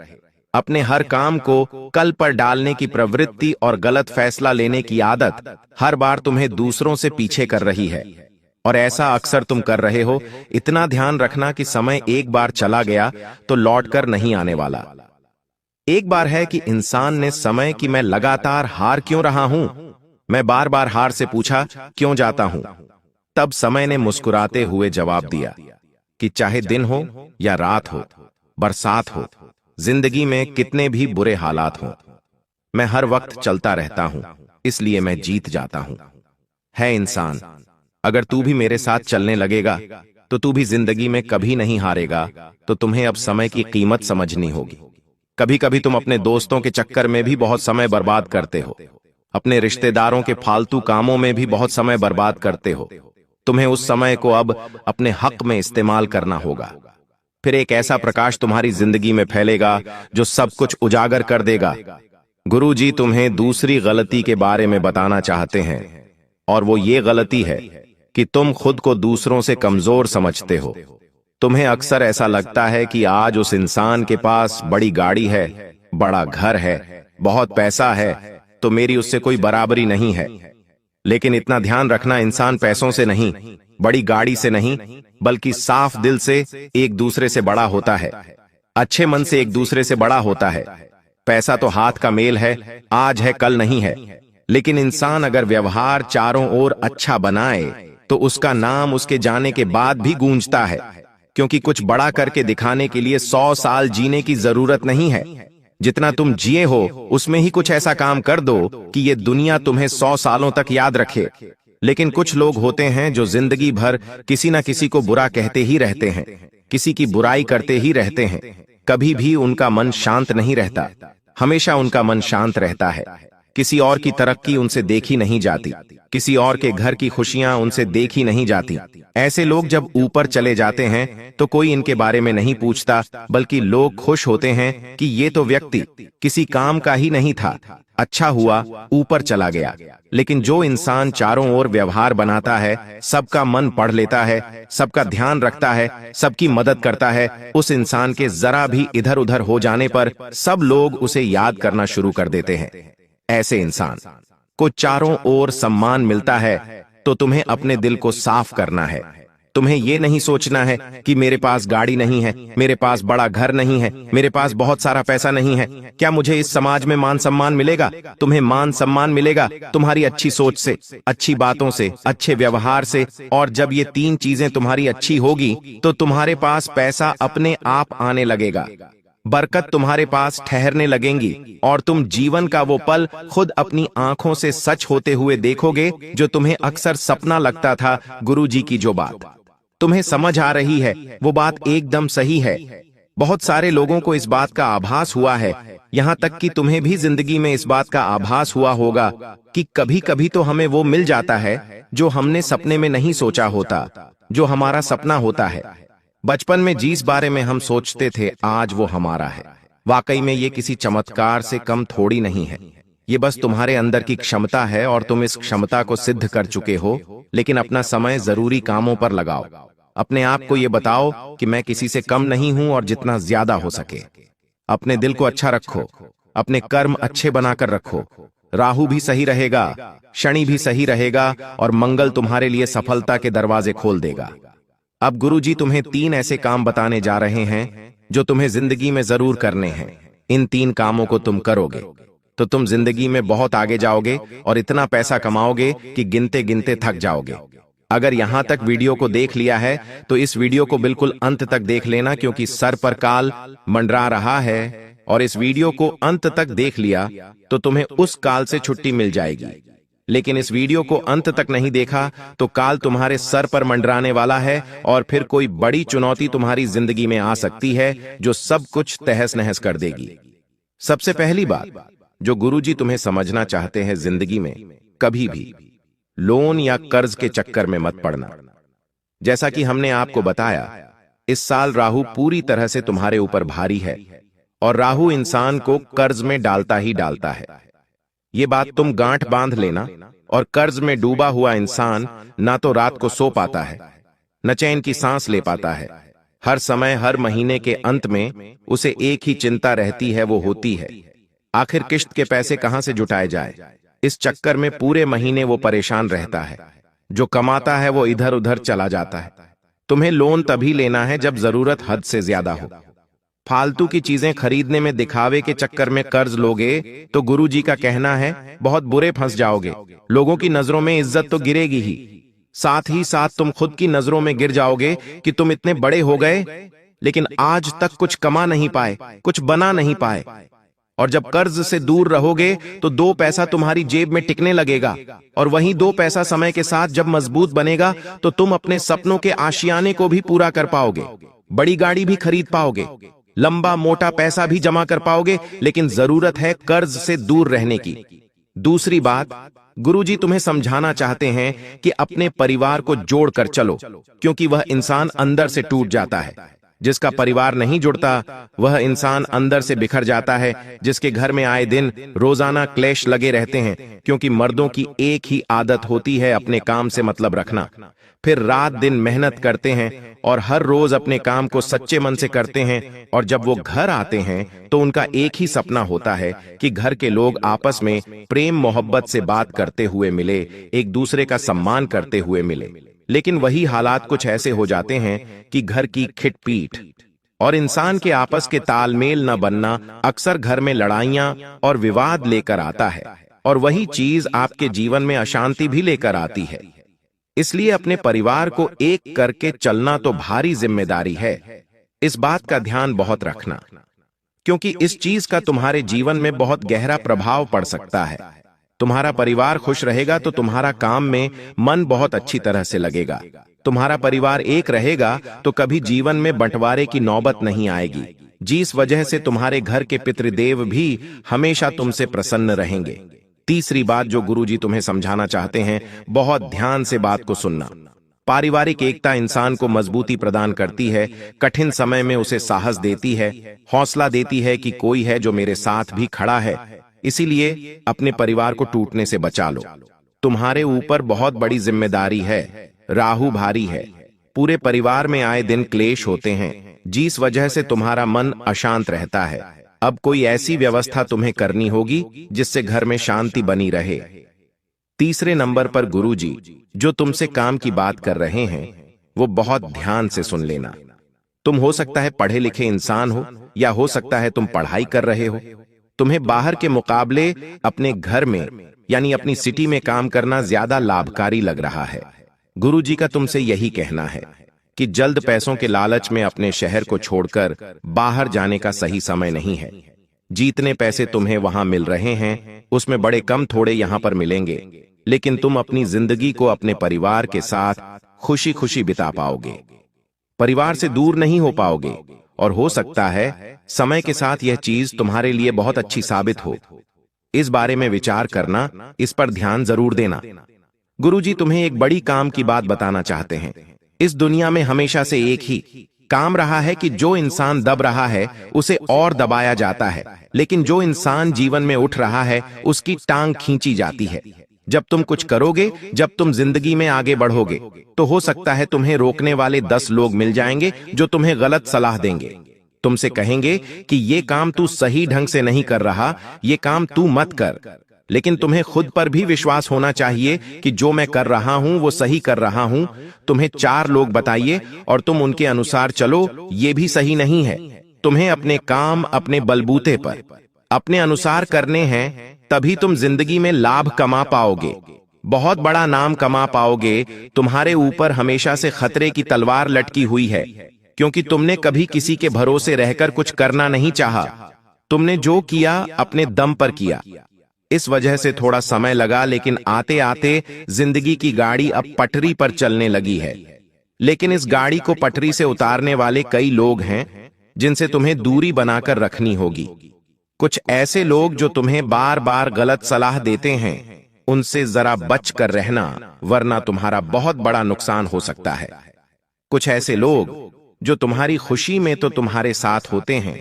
अपने हर काम को कल पर डालने की प्रवृत्ति और गलत फैसला लेने की आदत हर बार तुम्हें दूसरों से पीछे कर रही है, और ऐसा अक्सर तुम कर रहे हो। इतना ध्यान रखना कि समय एक बार चला गया तो लौट कर नहीं आने वाला। एक बार है कि इंसान ने समय की मैं लगातार हार क्यों रहा हूं, मैं बार बार हार से पूछा क्यों जाता हूं। तब समय ने मुस्कुराते हुए जवाब दिया कि चाहे दिन हो या रात हो, बरसात हो, जिंदगी में कितने भी बुरे हालात हों, मैं हर वक्त चलता रहता हूं, इसलिए मैं जीत जाता हूं। है इंसान, अगर तू भी मेरे साथ चलने लगेगा तो तू भी जिंदगी में कभी नहीं हारेगा। तो तुम्हें अब समय की कीमत समझनी होगी। कभी कभी तुम अपने दोस्तों के चक्कर में भी बहुत समय बर्बाद करते हो, अपने रिश्तेदारों के फालतू कामों में भी बहुत समय बर्बाद करते हो। तुम्हें उस समय को अब अपने हक में इस्तेमाल करना होगा। फिर एक ऐसा प्रकाश तुम्हारी जिंदगी में फैलेगा जो सब कुछ उजागर कर देगा। गुरुजी तुम्हें दूसरी गलती के बारे में बताना चाहते हैं, और वो ये गलती है कि तुम खुद को दूसरों से कमजोर समझते हो। तुम्हें अक्सर ऐसा लगता है कि आज उस इंसान के पास बड़ी गाड़ी है, बड़ा घर है, बहुत पैसा है, तो मेरी उससे कोई बराबरी नहीं है। लेकिन इतना ध्यान रखना, इंसान पैसों से नहीं, बड़ी गाड़ी से नहीं, बल्कि साफ दिल से एक दूसरे से बड़ा होता है, अच्छे मन से एक दूसरे से बड़ा होता है। पैसा तो हाथ का मेल है, आज है कल नहीं है। लेकिन इंसान अगर व्यवहार चारों ओर अच्छा बनाए तो उसका नाम उसके जाने के बाद भी गूंजता है, क्योंकि कुछ बड़ा करके दिखाने के लिए 100 साल जीने की जरूरत नहीं है। जितना तुम जिए हो उसमें ही कुछ ऐसा काम कर दो कि ये दुनिया तुम्हें 100 सालों तक याद रखे। लेकिन कुछ लोग होते हैं जो जिंदगी भर किसी ना किसी को बुरा कहते ही रहते हैं, किसी की बुराई करते ही रहते हैं। कभी भी उनका मन शांत नहीं रहता, हमेशा उनका मन शांत रहता है। किसी और की तरक्की उनसे देखी नहीं जाती, किसी और के घर की खुशियां उनसे देखी नहीं जाती। ऐसे लोग जब ऊपर चले जाते हैं तो कोई इनके बारे में नहीं पूछता, बल्कि लोग खुश होते हैं कि ये तो व्यक्ति किसी काम का ही नहीं था, अच्छा हुआ ऊपर चला गया। लेकिन जो इंसान चारों ओर व्यवहार बनाता है, सबका मन पढ़ लेता है, सबका ध्यान रखता है, सबकी मदद करता है, उस इंसान के जरा भी इधर उधर हो जाने पर सब लोग उसे याद करना शुरू कर देते हैं। ऐसे इंसान को चारों ओर सम्मान मिलता है, तो तुम्हें अपने दिल को साफ करना है। तुम्हें यह नहीं सोचना है कि मेरे पास गाड़ी नहीं है, मेरे पास बड़ा घर नहीं है, मेरे पास बहुत सारा पैसा नहीं है, क्या मुझे इस समाज में मान सम्मान मिलेगा? तुम्हें मान सम्मान मिलेगा तुम्हारी अच्छी सोच से, अच्छी बातों से, अच्छे व्यवहार से। और जब ये 3 चीजें तुम्हारी अच्छी होगी तो तुम्हारे पास पैसा अपने आप आने लगेगा, बरकत तुम्हारे पास ठहरने लगेंगी, और तुम जीवन का वो पल खुद अपनी आंखों से सच होते हुए देखोगे जो तुम्हें अक्सर सपना लगता था। गुरुजी की जो बात तुम्हें समझ आ रही है वो बात एकदम सही है। बहुत सारे लोगों को इस बात का आभास हुआ है, यहाँ तक कि तुम्हें भी जिंदगी में इस बात का आभास हुआ होगा कि कभी कभी तो हमें वो मिल जाता है जो हमने सपने में नहीं सोचा होता, जो हमारा सपना होता है। बचपन में जिस बारे में हम सोचते थे आज वो हमारा है। वाकई में ये किसी चमत्कार से कम थोड़ी नहीं है, ये बस तुम्हारे अंदर की क्षमता है और तुम इस क्षमता को सिद्ध कर चुके हो। लेकिन अपना समय जरूरी कामों पर लगाओ। अपने आप को ये बताओ कि मैं किसी से कम नहीं हूं, और जितना ज्यादा हो सके अपने दिल को अच्छा रखो, अपने कर्म अच्छे बनाकर रखो। राहु भी सही रहेगा, शनि भी सही रहेगा, और मंगल तुम्हारे लिए सफलता के दरवाजे खोल देगा। अब गुरुजी तुम्हें 3 ऐसे काम बताने जा रहे हैं जो तुम्हें जिंदगी में जरूर करने हैं। इन 3 कामों को तुम करोगे तो तुम जिंदगी में बहुत आगे जाओगे और इतना पैसा कमाओगे कि गिनते गिनते थक जाओगे। अगर यहां तक वीडियो को देख लिया है तो इस वीडियो को बिल्कुल अंत तक देख लेना, क्योंकि सर पर काल मंडरा रहा है, और इस वीडियो को अंत तक देख लिया तो तुम्हें उस काल से छुट्टी मिल जाएगी। लेकिन इस वीडियो को अंत तक नहीं देखा तो काल तुम्हारे सर पर मंडराने वाला है, और फिर कोई बड़ी चुनौती तुम्हारी जिंदगी में आ सकती है जो सब कुछ तहस नहस कर देगी। सबसे पहली बात जो गुरुजी तुम्हें समझना चाहते हैं, जिंदगी में कभी भी लोन या कर्ज के चक्कर में मत पड़ना। जैसा कि हमने आपको बताया, इस साल राहु पूरी तरह से तुम्हारे ऊपर भारी है, और राहु इंसान को कर्ज में डालता ही डालता है। ये बात तुम गांठ बांध लेना। और कर्ज में डूबा हुआ इंसान ना तो रात को सो पाता है, न चैन की सांस ले पाता है। हर समय, हर महीने के अंत में उसे एक ही चिंता रहती है, वो होती है आखिर किश्त के पैसे कहां से जुटाए जाए। इस चक्कर में पूरे महीने वो परेशान रहता है। जो कमाता है वो इधर उधर चला जाता है। तुम्हें लोन तभी लेना है जब जरूरत हद से ज्यादा हो। फालतू की चीजें खरीदने में दिखावे के चक्कर में कर्ज लोगे तो गुरुजी का कहना है बहुत बुरे फंस जाओगे। लोगों की नजरों में इज्जत तो गिरेगी ही, साथ ही साथ तुम खुद की नजरों में गिर जाओगे कि तुम इतने बड़े हो गए लेकिन आज तक कुछ कमा नहीं पाए, कुछ बना नहीं पाए। और जब कर्ज से दूर रहोगे तो 2 पैसा तुम्हारी जेब में टिकने लगेगा, और वहीं 2 पैसा समय के साथ जब मजबूत बनेगा तो तुम अपने सपनों के आशियाने को भी पूरा कर पाओगे, बड़ी गाड़ी भी खरीद पाओगे, लंबा मोटा पैसा भी जमा कर पाओगे। लेकिन जरूरत है कर्ज से दूर रहने की। दूसरी बात, गुरुजी तुम्हें समझाना चाहते हैं कि अपने परिवार को जोड़कर चलो, क्योंकि वह इंसान अंदर से टूट जाता है। जिसका परिवार नहीं जुड़ता वह इंसान अंदर से बिखर जाता है। जिसके घर में आए दिन रोजाना क्लेश लगे रहते हैं, क्योंकि मर्दों की एक ही आदत होती है अपने काम से मतलब रखना। फिर रात दिन मेहनत करते हैं और हर रोज अपने काम को सच्चे मन से करते हैं, और जब वो घर आते हैं तो उनका एक ही सपना होता है कि घर के लोग आपस में प्रेम मोहब्बत से बात करते हुए मिले, एक दूसरे का सम्मान करते हुए मिले। लेकिन वही हालात कुछ ऐसे हो जाते हैं कि घर की खिटपीट और इंसान के आपस के तालमेल न बनना अक्सर घर में लड़ाइयां और विवाद लेकर आता है, और वही चीज आपके जीवन में अशांति भी लेकर आती है। इसलिए अपने परिवार को एक करके चलना तो भारी जिम्मेदारी है। इस बात का ध्यान बहुत रखना, क्योंकि इस चीज का तुम्हारे जीवन में बहुत गहरा प्रभाव पड़ सकता है। तुम्हारा परिवार खुश रहेगा तो तुम्हारा काम में मन बहुत अच्छी तरह से लगेगा। तुम्हारा परिवार एक रहेगा तो कभी जीवन में बंटवारे की नौबत नहीं आएगी, जिस वजह से तुम्हारे घर के पितृदेव भी हमेशा तुमसे प्रसन्न रहेंगे। तीसरी बात जो गुरुजी तुम्हें समझाना चाहते हैं, बहुत ध्यान से बात को सुनना। पारिवारिक एकता इंसान को मजबूती प्रदान करती है, कठिन समय में उसे साहस देती है, हौसला देती है कि कोई है जो मेरे साथ भी खड़ा है। इसीलिए अपने परिवार को टूटने से बचा लो। तुम्हारे ऊपर बहुत बड़ी जिम्मेदारी है, राहु भारी है, पूरे परिवार में आए दिन क्लेश होते हैं, जिस वजह से तुम्हारा मन अशांत रहता है। अब कोई ऐसी व्यवस्था तुम्हें करनी होगी जिससे घर में शांति बनी रहे। तीसरे नंबर पर गुरुजी जो तुमसे काम की बात कर रहे हैं वो बहुत ध्यान से सुन लेना। तुम हो सकता है पढ़े लिखे इंसान हो, या हो सकता है तुम पढ़ाई कर रहे हो। तुम्हें बाहर के मुकाबले अपने घर में यानी अपनी सिटी में काम करना ज्यादा लाभकारी लग रहा है। गुरुजी का तुमसे यही कहना है कि जल्द पैसों के लालच में अपने शहर को छोड़कर बाहर जाने का सही समय नहीं है। जितने पैसे तुम्हें वहां मिल रहे हैं उसमें बड़े कम थोड़े यहां पर मिलेंगे, लेकिन तुम अपनी जिंदगी को अपने परिवार के साथ खुशी खुशी बिता पाओगे, परिवार से दूर नहीं हो पाओगे, और हो सकता है समय के साथ यह चीज तुम्हारे लिए बहुत अच्छी साबित हो। इस बारे में विचार करना, इस पर ध्यान जरूर देना। गुरुजी तुम्हें एक बड़ी काम की बात बताना चाहते हैं। इस दुनिया में हमेशा से एक ही काम रहा है कि जो इंसान दब रहा है उसे और दबाया जाता है, लेकिन जो इंसान जीवन में उठ रहा है उसकी टांग खींची जाती है। जब तुम कुछ करोगे, जब तुम जिंदगी में आगे बढ़ोगे, तो हो सकता है तुम्हें रोकने वाले 10 लोग मिल जाएंगे जो तुम्हें गलत सलाह देंगे। तुमसे कहेंगे कि ये काम तू सही ढंग से नहीं कर रहा, ये काम तू मत कर। लेकिन तुम्हें खुद पर भी विश्वास होना चाहिए कि जो मैं कर रहा हूं वो सही कर रहा हूं। तुम्हें 4 लोग बताइए और तुम उनके अनुसार चलो, ये भी सही नहीं है। तुम्हें अपने काम अपने बलबूते पर अपने अनुसार करने हैं, तभी तुम जिंदगी में लाभ कमा पाओगे, बहुत बड़ा नाम कमा पाओगे। तुम्हारे ऊपर हमेशा से खतरे की तलवार लटकी हुई है, क्योंकि तुमने कभी किसी के भरोसे रहकर कुछ करना नहीं चाहा। तुमने जो किया अपने दम पर किया। इस वजह से थोड़ा समय लगा, लेकिन आते आते जिंदगी की गाड़ी अब पटरी पर चलने लगी है। लेकिन इस गाड़ी को पटरी से उतारने वाले कई लोग हैं जिनसे तुम्हें दूरी बनाकर रखनी होगी। कुछ ऐसे लोग जो तुम्हें बार बार गलत सलाह देते हैं, उनसे जरा बच कर रहना, वरना तुम्हारा बहुत बड़ा नुकसान हो सकता है। कुछ ऐसे लोग जो तुम्हारी खुशी में तो तुम्हारे साथ होते हैं,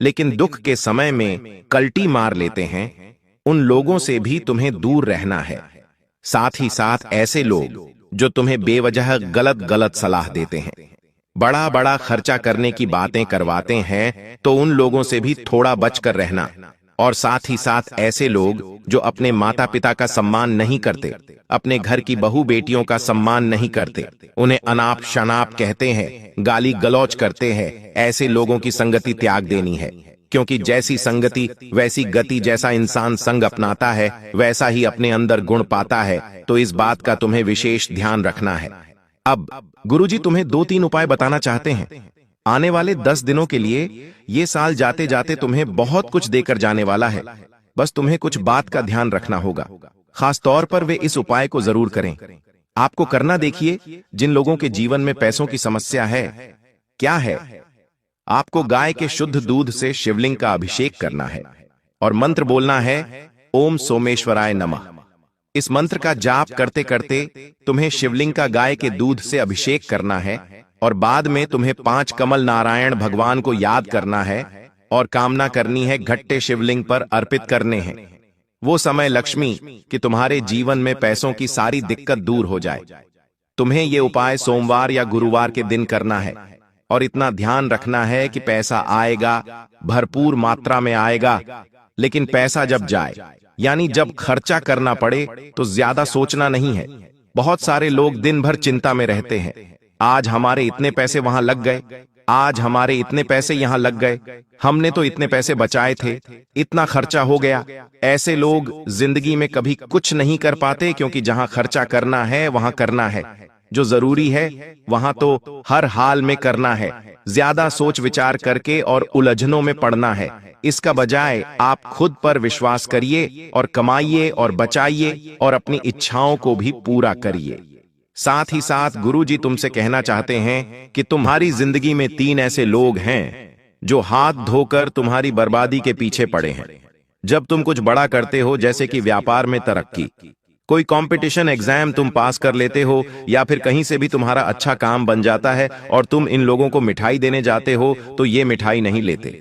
लेकिन दुख के समय में कल्टी मार लेते हैं, उन लोगों से भी तुम्हें दूर रहना है। साथ ही साथ ऐसे लोग जो तुम्हें बेवजह गलत सलाह देते हैं, बड़ा बड़ा खर्चा करने की बातें करवाते हैं, तो उन लोगों से भी थोड़ा बचकर रहना। और साथ ही साथ ऐसे लोग जो अपने माता पिता का सम्मान नहीं करते, अपने घर की बहू बेटियों का सम्मान नहीं करते, उन्हें अनाप शनाप कहते हैं, गाली गलौज करते हैं, ऐसे लोगों की संगति त्याग देनी है। क्योंकि जैसी संगति वैसी गति, जैसा इंसान संग अपनाता है वैसा ही अपने अंदर गुण पाता है। तो इस बात का तुम्हें विशेष ध्यान रखना है। अब गुरुजी तुम्हें 2-3 उपाय बताना चाहते हैं। आने वाले 10 दिनों के लिए ये साल जाते जाते तुम्हें बहुत कुछ देकर जाने वाला है। बस तुम्हें कुछ बात का ध्यान रखना होगा, खास तौर पर वे इस उपाय को जरूर करें। आपको करना देखिए, जिन लोगों के जीवन में पैसों की समस्या है, क्या है, आपको गाय के शुद्ध दूध से शिवलिंग का अभिषेक करना है और मंत्र बोलना है, ओम सोमेश्वराय नमः। इस मंत्र का जाप करते करते तुम्हें शिवलिंग का गाय के दूध से अभिषेक करना है और बाद में तुम्हें 5 कमल नारायण भगवान को याद करना है और कामना करनी है घट्टे शिवलिंग पर अर्पित करने हैं। वो समय लक्ष्मी कि तुम्हारे जीवन में पैसों की सारी दिक्कत दूर हो जाए। तुम्हें ये उपाय सोमवार या गुरुवार के दिन करना है और इतना ध्यान रखना है कि पैसा आएगा, भरपूर मात्रा में आएगा, लेकिन पैसा जब जाए यानी जब खर्चा करना पड़े तो ज्यादा सोचना नहीं है। बहुत सारे लोग दिन भर चिंता में रहते हैं, आज हमारे इतने पैसे वहां लग गए, आज हमारे इतने पैसे यहां लग गए, हमने तो इतने पैसे बचाए थे, इतना खर्चा हो गया। ऐसे लोग जिंदगी में कभी कुछ नहीं कर पाते, क्योंकि जहां खर्चा करना है वहां करना है, जो जरूरी है वहां तो हर हाल में करना है। ज्यादा सोच विचार करके और उलझनों में पड़ना है, इसका बजाय आप खुद पर विश्वास करिए और कमाइए और बचाइए और अपनी इच्छाओं को भी पूरा करिए। साथ ही साथ गुरुजी तुमसे कहना चाहते हैं कि तुम्हारी जिंदगी में 3 ऐसे लोग हैं जो हाथ धोकर तुम्हारी बर्बादी के पीछे पड़े हैं। जब तुम कुछ बड़ा करते हो, जैसे कि व्यापार में तरक्की, कोई कंपटीशन एग्जाम तुम पास कर लेते हो, या फिर कहीं से भी तुम्हारा अच्छा काम बन जाता है और तुम इन लोगों को मिठाई देने जाते हो, तो ये मिठाई नहीं लेते।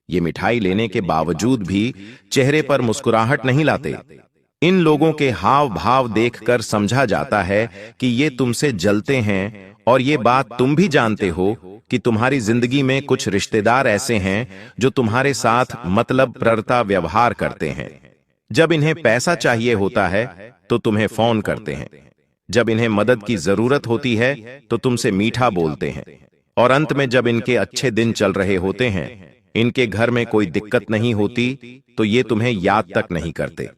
ये मिठाई लेने के बावजूद भी चेहरे पर मुस्कुराहट नहीं लाते। इन लोगों के हाव भाव देखकर समझा जाता है कि ये तुमसे जलते हैं, और ये बात तुम भी जानते हो कि तुम्हारी जिंदगी में कुछ रिश्तेदार ऐसे हैं जो तुम्हारे साथ मतलब प्ररता व्यवहार करते हैं। जब इन्हें पैसा चाहिए होता है तो तुम्हें फोन करते हैं, जब इन्हें मदद की जरूरत होती है तो तुमसे मीठा बोलते हैं, और अंत में जब इनके अच्छे दिन चल रहे होते हैं, इनके घर में कोई दिक्कत नहीं होती, तो ये तुम्हें याद तक नहीं करते,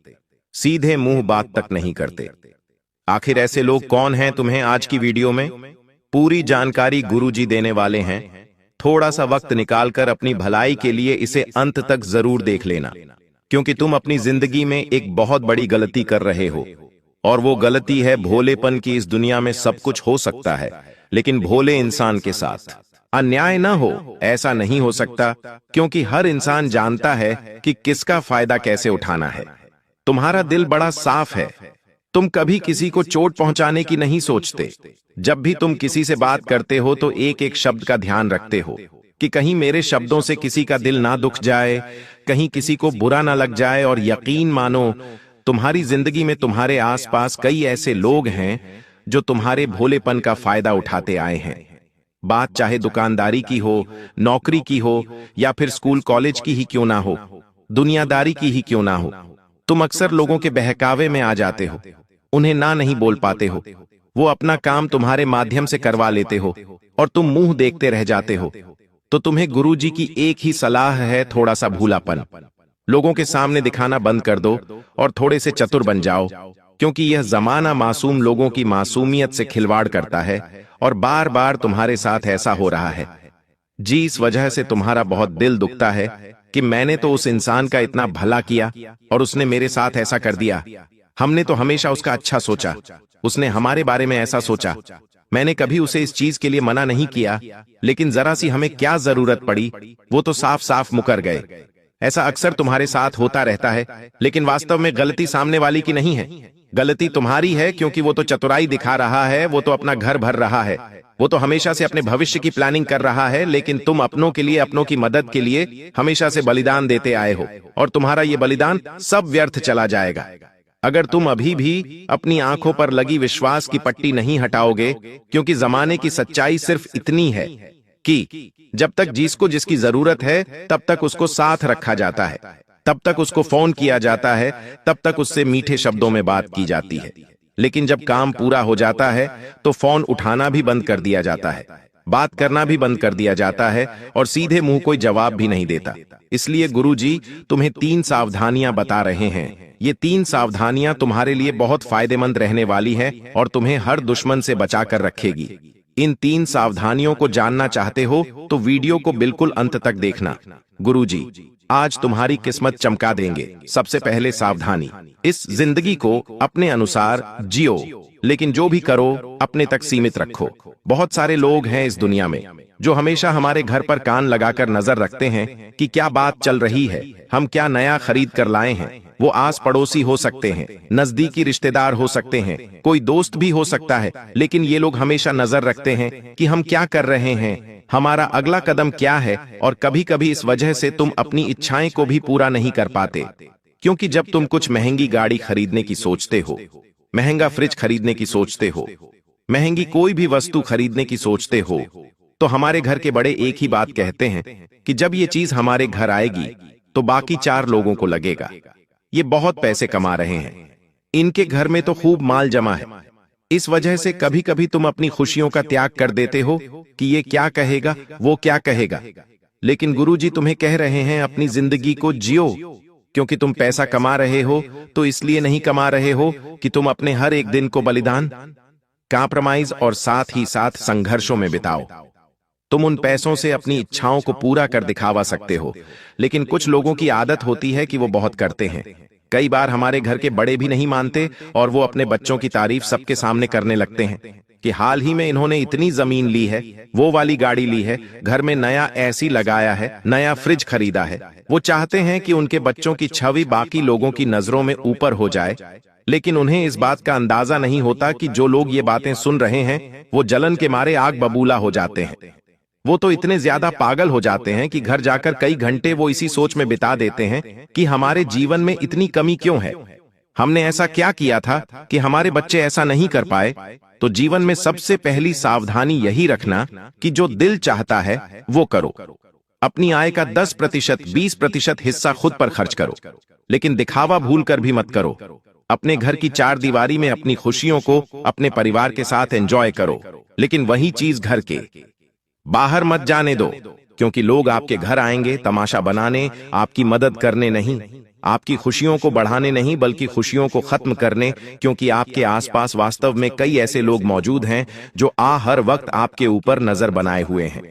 सीधे मुंह बात तक नहीं करते। आखिर ऐसे लोग कौन हैं, तुम्हें आज की वीडियो में पूरी जानकारी गुरुजी देने वाले हैं। थोड़ा सा वक्त निकालकर अपनी भलाई के लिए इसे अंत तक जरूर देख लेना, क्योंकि तुम अपनी जिंदगी में एक बहुत बड़ी गलती कर रहे हो, और वो गलती है भोलेपन की। इस दुनिया में सब कुछ हो सकता है, लेकिन भोले इंसान के साथ अन्याय न हो, ऐसा नहीं हो सकता, क्योंकि हर इंसान जानता है कि किसका फायदा कैसे उठाना है। तुम्हारा दिल बड़ा साफ है, तुम कभी किसी को चोट पहुंचाने की नहीं सोचते। जब भी तुम किसी से बात करते हो तो एक एक शब्द का ध्यान रखते हो कि कहीं मेरे शब्दों से किसी का दिल ना दुख जाए, कहीं किसी को बुरा ना लग जाए। और यकीन मानो, तुम्हारी जिंदगी में तुम्हारे आसपास कई ऐसे लोग हैं जो तुम्हारे भोलेपन का फायदा उठाते आए हैं। बात चाहे दुकानदारी की हो, नौकरी की हो, या फिर स्कूल कॉलेज की ही क्यों ना हो, दुनियादारी की ही क्यों ना हो, तुम अक्सर लोगों के बहकावे में आ जाते हो, उन्हें ना नहीं बोल पाते हो, वो अपना काम तुम्हारे माध्यम से करवा लेते हो और तुम मुंह देखते रह जाते हो। तो तुम्हें गुरुजी की एक ही सलाह है, थोड़ा सा भूलापन लोगों के सामने दिखाना बंद कर दो और थोड़े से चतुर बन जाओ, क्योंकि यह जमाना मासूम लोगों की मासूमियत से खिलवाड़ करता है और बार बार तुम्हारे साथ ऐसा हो रहा है। जी, इस वजह से तुम्हारा बहुत दिल दुखता है कि मैंने तो उस इंसान का इतना भला किया और उसने मेरे साथ ऐसा कर दिया। हमने तो हमेशा उसका अच्छा सोचा, उसने हमारे बारे में ऐसा सोचा। मैंने कभी उसे इस चीज के लिए मना नहीं किया, लेकिन जरा सी हमें क्या जरूरत पड़ी, वो तो साफ साफ मुकर गए। ऐसा अक्सर तुम्हारे साथ होता रहता है, लेकिन वास्तव में गलती सामने वाली की नहीं है, गलती तुम्हारी है, क्योंकि वो तो चतुराई दिखा रहा है, वो तो अपना घर भर रहा है, वो तो हमेशा से अपने भविष्य की प्लानिंग कर रहा है, लेकिन तुम अपनों के लिए, अपनों की मदद के लिए हमेशा से बलिदान देते आए हो, और तुम्हारा ये बलिदान सब व्यर्थ चला जाएगा अगर तुम अभी भी अपनी आंखों पर लगी विश्वास की पट्टी नहीं हटाओगे। क्योंकि जमाने की सच्चाई सिर्फ इतनी है कि जब तक जिसको जिसकी जरूरत है तब तक उसको साथ रखा जाता है, तब तक उसको फोन किया जाता है, तब तक उससे मीठे शब्दों में बात की जाती है। लेकिन जब काम पूरा हो जाता है तो फोन उठाना भी बंद कर दिया जाता है, बात करना भी बंद कर दिया जाता है और सीधे मुंह कोई जवाब भी नहीं देता। इसलिए गुरुजी तुम्हें 3 सावधानियां बता रहे हैं। ये 3 सावधानियां तुम्हारे लिए बहुत फायदेमंद रहने वाली हैं और तुम्हें हर दुश्मन से बचाकर रखेगी। इन 3 सावधानियों को जानना चाहते हो तो वीडियो को बिल्कुल अंत तक देखना। गुरुजी आज तुम्हारी किस्मत चमका देंगे। सबसे पहले सावधानी, इस जिंदगी को अपने अनुसार जियो, लेकिन जो भी करो अपने तक सीमित रखो। बहुत सारे लोग हैं इस दुनिया में जो हमेशा हमारे घर पर कान लगाकर नजर रखते हैं कि क्या बात चल रही है, हम क्या नया खरीद कर लाए हैं। वो आस पड़ोसी हो सकते हैं, नजदीकी रिश्तेदार हो सकते हैं, कोई दोस्त भी हो सकता है, लेकिन ये लोग हमेशा नजर रखते हैं कि हम क्या कर रहे हैं, हमारा अगला कदम क्या है। और कभी कभी इस वजह से तुम अपनी इच्छाएं को भी पूरा नहीं कर पाते, क्योंकि जब तुम कुछ महंगी गाड़ी खरीदने की सोचते हो, महंगा फ्रिज खरीदने की सोचते हो, महंगी कोई भी वस्तु खरीदने की सोचते हो, तो हमारे घर के बड़े एक ही बात कहते हैं कि जब ये चीज हमारे घर आएगी तो बाकी 4 लोगों को लगेगा ये बहुत पैसे कमा रहे हैं, इनके घर में तो खूब माल जमा है। इस वजह से कभी कभी तुम अपनी खुशियों का त्याग कर देते हो कि ये क्या कहेगा, वो क्या कहेगा। लेकिन गुरुजी तुम्हें कह रहे हैं अपनी जिंदगी को जियो, क्योंकि तुम पैसा कमा रहे हो तो इसलिए नहीं कमा रहे हो कि तुम अपने हर एक दिन को बलिदान, कॉम्प्रोमाइज और साथ ही साथ संघर्षों में बिताओ। तुम उन पैसों से अपनी इच्छाओं को पूरा कर दिखावा सकते हो, लेकिन कुछ लोगों की आदत होती है कि वो बहुत करते हैं। कई बार हमारे घर के बड़े भी नहीं मानते और वो अपने बच्चों की तारीफ सबके सामने करने लगते हैं कि हाल ही में इन्होंने इतनी जमीन ली है, वो वाली गाड़ी ली है, घर में नया एसी लगाया है, नया फ्रिज खरीदा है। वो चाहते हैं कि उनके बच्चों की छवि बाकी लोगों की नजरों में ऊपर हो जाए, लेकिन उन्हें इस बात का अंदाजा नहीं होता कि जो लोग ये बातें सुन रहे हैं वो जलन के मारे आग बबूला हो जाते हैं। वो तो इतने ज्यादा पागल हो जाते हैं कि घर जाकर कई घंटे वो इसी सोच में बिता देते हैं कि हमारे जीवन में इतनी कमी क्यों है, हमने ऐसा क्या किया था कि हमारे बच्चे ऐसा नहीं कर पाए। तो जीवन में सबसे पहली सावधानी यही रखना कि जो दिल चाहता है वो करो। अपनी आय का 10%, 20% हिस्सा खुद पर खर्च करो, लेकिन दिखावा भूल कर भी मत करो। अपने घर की 4 दीवारी में अपनी खुशियों को अपने परिवार के साथ एंजॉय करो, लेकिन वही चीज घर के बाहर मत जाने दो, क्योंकि लोग आपके घर आएंगे तमाशा बनाने, आपकी मदद करने नहीं, आपकी खुशियों को बढ़ाने नहीं, बल्कि खुशियों को खत्म करने। क्योंकि आपके आसपास वास्तव में कई ऐसे लोग मौजूद हैं जो हर वक्त आपके ऊपर नजर बनाए हुए हैं।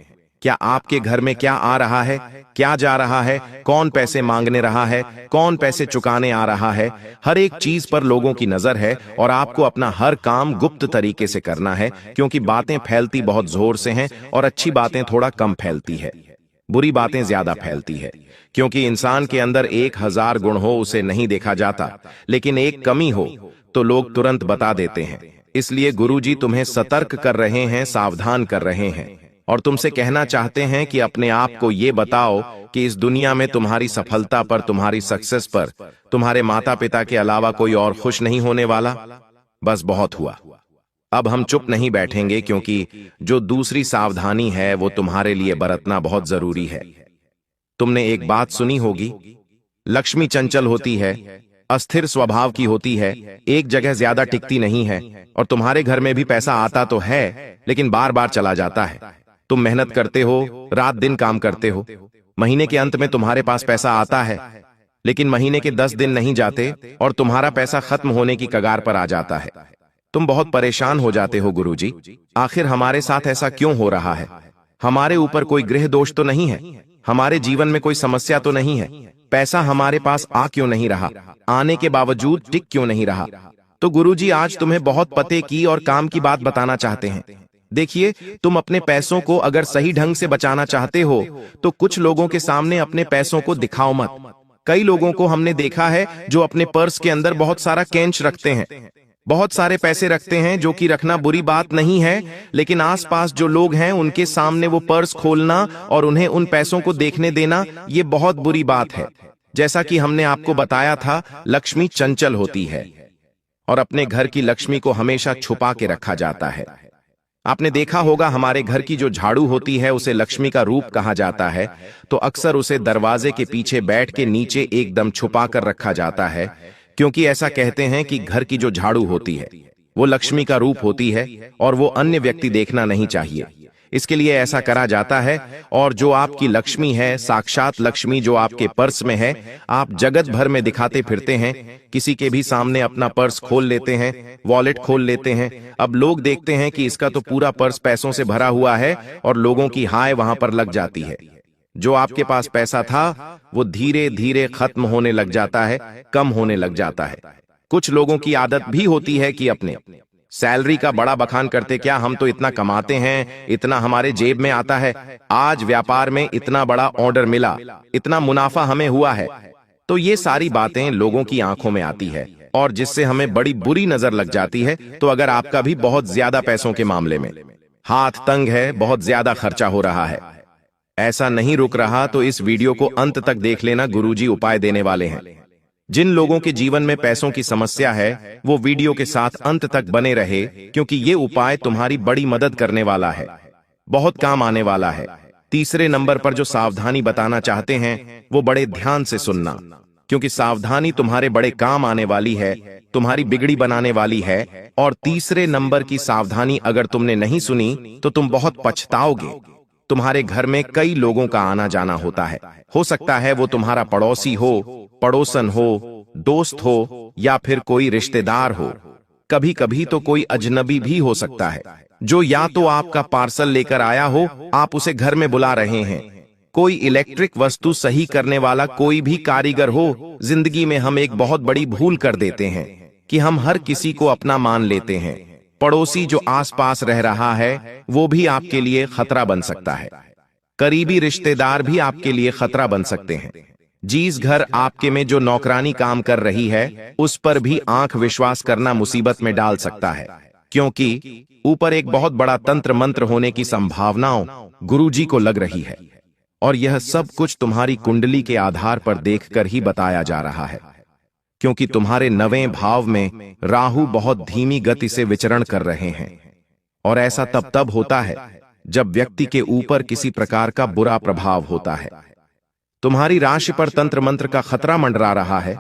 क्या आपके घर में क्या आ रहा है, क्या जा रहा है, कौन पैसे मांगने रहा है, कौन पैसे चुकाने आ रहा है, हर एक चीज पर लोगों की नजर है और आपको अपना हर काम गुप्त तरीके से करना है, क्योंकि बातें फैलती बहुत जोर से हैं और अच्छी बातें थोड़ा कम फैलती है, बुरी बातें ज्यादा फैलती है। क्योंकि इंसान के अंदर 1000 गुण हो उसे नहीं देखा जाता, लेकिन एक कमी हो तो लोग तुरंत बता देते हैं। इसलिए गुरुजी तुम्हें सतर्क कर रहे हैं, सावधान कर रहे हैं और तुमसे कहना चाहते हैं कि अपने आप को ये बताओ कि इस दुनिया में तुम्हारी सफलता पर, तुम्हारी सक्सेस पर तुम्हारे माता पिता के अलावा कोई और खुश नहीं होने वाला। बस बहुत हुआ, अब हम चुप नहीं बैठेंगे, क्योंकि जो दूसरी सावधानी है वो तुम्हारे लिए बरतना बहुत जरूरी है। तुमने एक बात सुनी होगी, लक्ष्मी चंचल होती है, अस्थिर स्वभाव की होती है, एक जगह ज्यादा टिकती नहीं है। और तुम्हारे घर में भी पैसा आता तो है, लेकिन बार बार चला जाता है। तुम मेहनत करते हो, रात दिन काम करते हो, महीने के अंत में तुम्हारे पास पैसा आता है, लेकिन महीने के 10 दिन नहीं जाते और तुम्हारा पैसा खत्म होने की कगार पर आ जाता है। तुम बहुत परेशान हो जाते हो, गुरुजी आखिर हमारे साथ ऐसा क्यों हो रहा है? हमारे ऊपर कोई ग्रह दोष तो नहीं है, हमारे जीवन में कोई समस्या तो नहीं है, पैसा हमारे पास आ क्यों नहीं रहा, आने के बावजूद टिक क्यों नहीं रहा? तो गुरुजी आज तुम्हें बहुत पते की और काम की बात बताना चाहते हैं। देखिए, तुम अपने पैसों को अगर सही ढंग से बचाना चाहते हो तो कुछ लोगों के सामने अपने पैसों को दिखाओ मत। कई लोगों को हमने देखा है जो अपने पर्स के अंदर बहुत सारा कैश रखते हैं, बहुत सारे पैसे रखते हैं, जो कि रखना बुरी बात नहीं है, लेकिन आसपास जो लोग हैं उनके सामने वो पर्स खोलना और उन्हें उन पैसों को देखने देना, ये बहुत बुरी बात है। जैसा कि हमने आपको बताया था, लक्ष्मी चंचल होती है और अपने घर की लक्ष्मी को हमेशा छुपा के रखा जाता है। आपने देखा होगा हमारे घर की जो झाड़ू होती है उसे लक्ष्मी का रूप कहा जाता है, तो अक्सर उसे दरवाजे के पीछे बैठ के नीचे एकदम छुपा कर रखा जाता है, क्योंकि ऐसा कहते हैं कि घर की जो झाड़ू होती है वो लक्ष्मी का रूप होती है और वो अन्य व्यक्ति देखना नहीं चाहिए। इसके लिए ऐसा करा जाता है। और जो आपकी लक्ष्मी है, साक्षात लक्ष्मी जो आपके पर्स में है, आप जगत भर में दिखाते फिरते हैं, किसी के भी सामने अपना पर्स खोल लेते हैं, वॉलेट खोल लेते हैं। अब लोग देखते हैं कि इसका तो पूरा पर्स पैसों से भरा हुआ है और लोगों की हाय वहां पर लग जाती है। जो आपके पास पैसा था वो धीरे धीरे खत्म होने लग जाता है, कम होने लग जाता है। कुछ लोगों की आदत भी होती है कि अपने सैलरी का बड़ा बखान करते, क्या हम तो इतना कमाते हैं, इतना हमारे जेब में आता है, आज व्यापार में इतना बड़ा ऑर्डर मिला, इतना मुनाफा हमें हुआ है। तो ये सारी बातें लोगों की आंखों में आती है और जिससे हमें बड़ी बुरी नजर लग जाती है। तो अगर आपका भी बहुत ज्यादा पैसों के मामले में हाथ तंग है, बहुत ज्यादा खर्चा हो रहा है, ऐसा नहीं रुक रहा, तो इस वीडियो को अंत तक देख लेना, गुरुजी उपाय देने वाले हैं। जिन लोगों के जीवन में पैसों की समस्या है वो वीडियो के साथ अंत तक बने रहे, क्योंकि ये उपाय तुम्हारी बड़ी मदद करने वाला है, बहुत काम आने वाला है। तीसरे नंबर पर जो सावधानी बताना चाहते हैं वो बड़े ध्यान से सुनना, क्योंकि सावधानी तुम्हारे बड़े काम आने वाली है, तुम्हारी बिगड़ी बनाने वाली है। और तीसरे नंबर की सावधानी अगर तुमने नहीं सुनी तो तुम बहुत पछताओगे। तुम्हारे घर में कई लोगों का आना जाना होता है, हो सकता है वो तुम्हारा पड़ोसी हो, पड़ोसन हो, दोस्त हो या फिर कोई रिश्तेदार हो। कभी कभी तो कोई अजनबी भी हो सकता है, जो या तो आपका पार्सल लेकर आया हो, आप उसे घर में बुला रहे हैं, कोई इलेक्ट्रिक वस्तु सही करने वाला कोई भी कारीगर हो। जिंदगी में हम एक बहुत बड़ी भूल कर देते हैं कि हम हर किसी को अपना मान लेते हैं। पड़ोसी जो आसपास रह रहा है वो भी आपके लिए खतरा बन सकता है, करीबी रिश्तेदार भी आपके लिए खतरा बन सकते हैं। जिस घर आपके में जो नौकरानी काम कर रही है उस पर भी आंख विश्वास करना मुसीबत में डाल सकता है, क्योंकि ऊपर एक बहुत बड़ा तंत्र मंत्र होने की संभावनाओं गुरुजी को लग रही है। और यह सब कुछ तुम्हारी कुंडली के आधार पर देखकर ही बताया जा रहा है, क्योंकि तुम्हारे 9वें भाव में राहु बहुत धीमी गति से विचरण कर रहे हैं। और ऐसा तब होता है जब व्यक्ति के ऊपर किसी प्रकार का बुरा प्रभाव होता है। तुम्हारी राशि पर तंत्र मंत्र का खतरा मंडरा रहा है,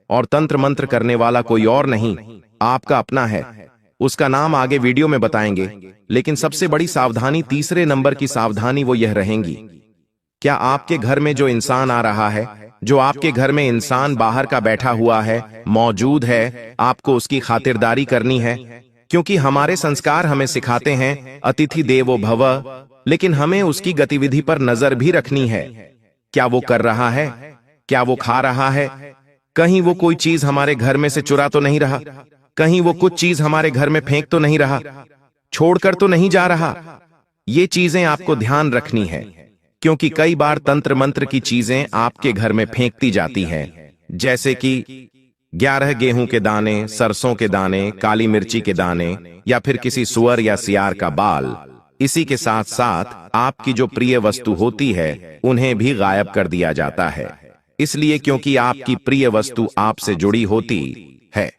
और तंत्र मंत्र करने वाला कोई और नहीं, आपका अपना है। उसका नाम आगे वीडियो में बताएंगे, लेकिन सबसे बड़ी सावधानी, तीसरे नंबर की सावधानी वो यह रहेंगी, क्या आपके घर में जो इंसान आ रहा है, जो आपके घर में इंसान बाहर का बैठा हुआ है, मौजूद है, आपको उसकी खातिरदारी करनी है। क्योंकि हमारे संस्कार हमें सिखाते हैं अतिथि देवो भव, लेकिन हमें उसकी गतिविधि पर नजर भी रखनी है। क्या वो कर रहा है, क्या वो खा रहा है, कहीं वो कोई चीज हमारे घर में से चुरा तो नहीं रहा, कहीं वो कुछ चीज हमारे घर में फेंक तो नहीं रहा, छोड़कर तो नहीं जा रहा। ये चीजें आपको ध्यान रखनी है, क्योंकि कई बार तंत्र मंत्र की चीजें आपके घर में फेंकती जाती हैं, जैसे कि 11 गेहूं के दाने, सरसों के दाने, काली मिर्ची के दाने या फिर किसी सुअर या सियार का बाल। इसी के साथ साथ आपकी जो प्रिय वस्तु होती है उन्हें भी गायब कर दिया जाता है, इसलिए क्योंकि आपकी प्रिय वस्तु आपसे जुड़ी होती है,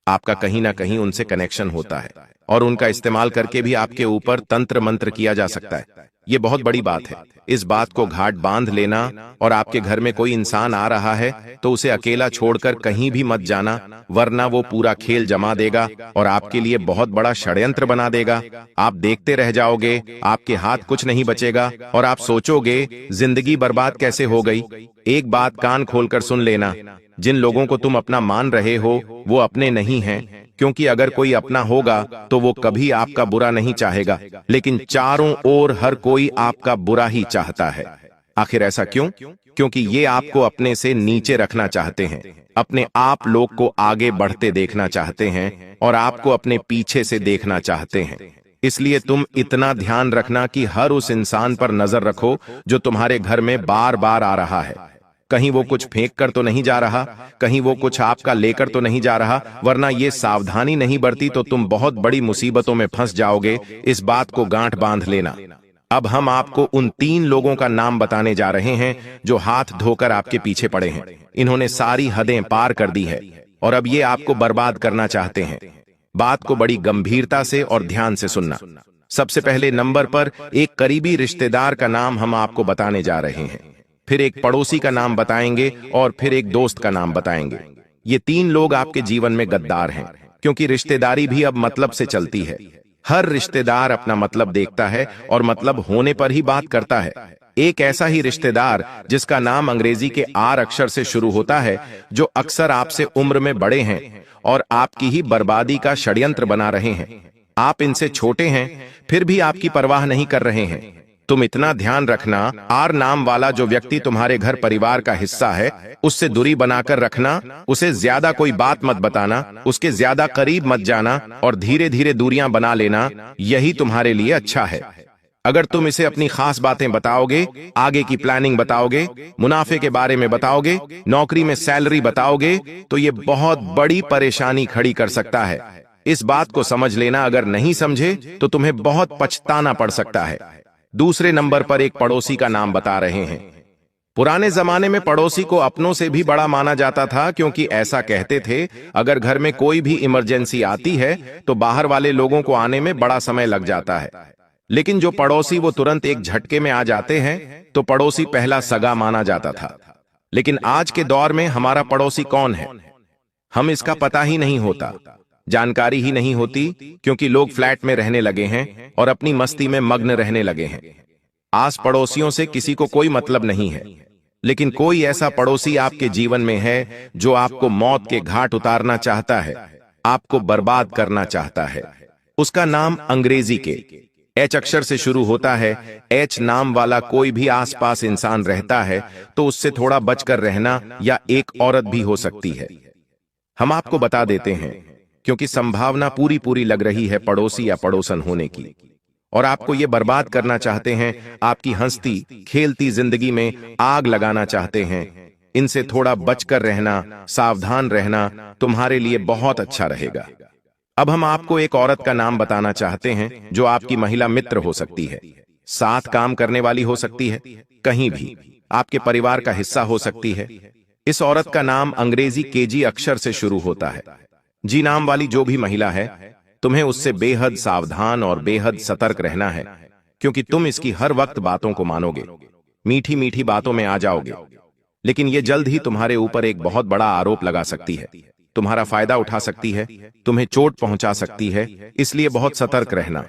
आपका कहीं ना कहीं उनसे कनेक्शन होता है, और उनका इस्तेमाल करके भी आपके ऊपर तंत्र मंत्र किया जा सकता है। ये बहुत बड़ी बात है, इस बात को घाट बांध लेना। और आपके घर में कोई इंसान आ रहा है तो उसे अकेला छोड़कर कहीं भी मत जाना, वरना वो पूरा खेल जमा देगा और आपके लिए बहुत बड़ा षड्यंत्र बना देगा। आप देखते रह जाओगे, आपके हाथ कुछ नहीं बचेगा और आप सोचोगे जिंदगी बर्बाद कैसे हो गई। एक बात कान खोलकर सुन लेना, जिन लोगों को तुम अपना मान रहे हो वो अपने नहीं हैं, क्योंकि अगर कोई अपना होगा तो वो कभी आपका बुरा नहीं चाहेगा, लेकिन चारों ओर हर कोई आपका बुरा ही चाहता है। आखिर ऐसा क्यों? क्योंकि ये आपको अपने से नीचे रखना चाहते हैं, अपने आप लोग को आगे बढ़ते देखना चाहते हैं और आपको अपने पीछे से देखना चाहते हैं। इसलिए तुम इतना ध्यान रखना कि हर उस इंसान पर नजर रखो जो तुम्हारे घर में बार बार आ रहा है। कहीं वो कुछ फेंक कर तो नहीं जा रहा, कहीं वो कुछ आपका लेकर तो नहीं जा रहा, वरना ये सावधानी नहीं बरती तो तुम बहुत बड़ी मुसीबतों में फंस जाओगे। इस बात को गांठ बांध लेना। अब हम आपको उन 3 लोगों का नाम बताने जा रहे हैं जो हाथ धोकर आपके पीछे पड़े हैं। इन्होंने सारी हदें पार कर दी है और अब ये आपको बर्बाद करना चाहते हैं। बात को बड़ी गंभीरता से और ध्यान से सुनना। सबसे पहले नंबर पर एक करीबी रिश्तेदार का नाम हम आपको बताने जा रहे हैं, फिर एक पड़ोसी का नाम बताएंगे और फिर एक दोस्त का नाम बताएंगे। ये 3 लोग आपके जीवन में गद्दार हैं, क्योंकि रिश्तेदारी भी अब मतलब से चलती है। हर रिश्तेदार अपना मतलब देखता है और मतलब होने पर ही बात करता है। एक ऐसा ही रिश्तेदार जिसका नाम अंग्रेजी के आर अक्षर से शुरू होता है, जो अक्सर आपसे उम्र में बड़े हैं और आपकी ही बर्बादी का षड्यंत्र बना रहे हैं। आप इनसे छोटे हैं, फिर भी आपकी परवाह नहीं कर रहे हैं। तुम इतना ध्यान रखना, आर नाम वाला जो व्यक्ति तुम्हारे घर परिवार का हिस्सा है, उससे दूरी बनाकर रखना, उसे ज्यादा कोई बात मत बताना, उसके ज्यादा करीब मत जाना और धीरे धीरे दूरियां बना लेना। यही तुम्हारे लिए अच्छा है। अगर तुम इसे अपनी खास बातें बताओगे, आगे की प्लानिंग बताओगे, मुनाफे के बारे में बताओगे, नौकरी में सैलरी बताओगे, तो ये बहुत बड़ी परेशानी खड़ी कर सकता है। इस बात को समझ लेना, अगर नहीं समझे तो तुम्हें बहुत पछताना पड़ सकता है। दूसरे नंबर पर एक पड़ोसी का नाम बता रहे हैं। पुराने जमाने में पड़ोसी को अपनों से भी बड़ा माना जाता था, क्योंकि ऐसा कहते थे, अगर घर में कोई भी इमरजेंसी आती है तो बाहर वाले लोगों को आने में बड़ा समय लग जाता है, लेकिन जो पड़ोसी वो तुरंत एक झटके में आ जाते हैं, तो पड़ोसी पहला सगा माना जाता था। लेकिन आज के दौर में हमारा पड़ोसी कौन है, हम इसका पता ही नहीं होता, जानकारी ही नहीं होती, क्योंकि लोग फ्लैट में रहने लगे हैं और अपनी मस्ती में मग्न रहने लगे हैं। आस पड़ोसियों से किसी को कोई मतलब नहीं है, लेकिन कोई ऐसा पड़ोसी आपके जीवन में है जो आपको मौत के घाट उतारना चाहता है, आपको बर्बाद करना चाहता है। उसका नाम अंग्रेजी के एच अक्षर से शुरू होता है। एच नाम वाला कोई भी आसपास इंसान रहता है तो उससे थोड़ा बचकर रहना, या एक औरत भी हो सकती है। हम आपको बता देते हैं, क्योंकि संभावना पूरी लग रही है पड़ोसी या पड़ोसन होने की, और आपको ये बर्बाद करना चाहते हैं, आपकी हंसती खेलती जिंदगी में आग लगाना चाहते हैं। इनसे थोड़ा बचकर रहना, सावधान रहना तुम्हारे लिए बहुत अच्छा रहेगा। अब हम आपको एक औरत का नाम बताना चाहते हैं, जो आपकी महिला मित्र हो सकती है, साथ काम करने वाली हो सकती है, कहीं भी आपके परिवार का हिस्सा हो सकती है। इस औरत का नाम अंग्रेजी केजी अक्षर से शुरू होता है। जी नाम वाली जो भी महिला है, तुम्हें उससे बेहद सावधान और बेहद सतर्क रहना है, क्योंकि तुम इसकी हर वक्त बातों को मानोगे, मीठी मीठी बातों में आ जाओगे, लेकिन ये जल्द ही तुम्हारे ऊपर एक बहुत बड़ा आरोप लगा सकती है, तुम्हारा फायदा उठा सकती है, तुम्हें चोट पहुंचा सकती है। इसलिए बहुत सतर्क रहना।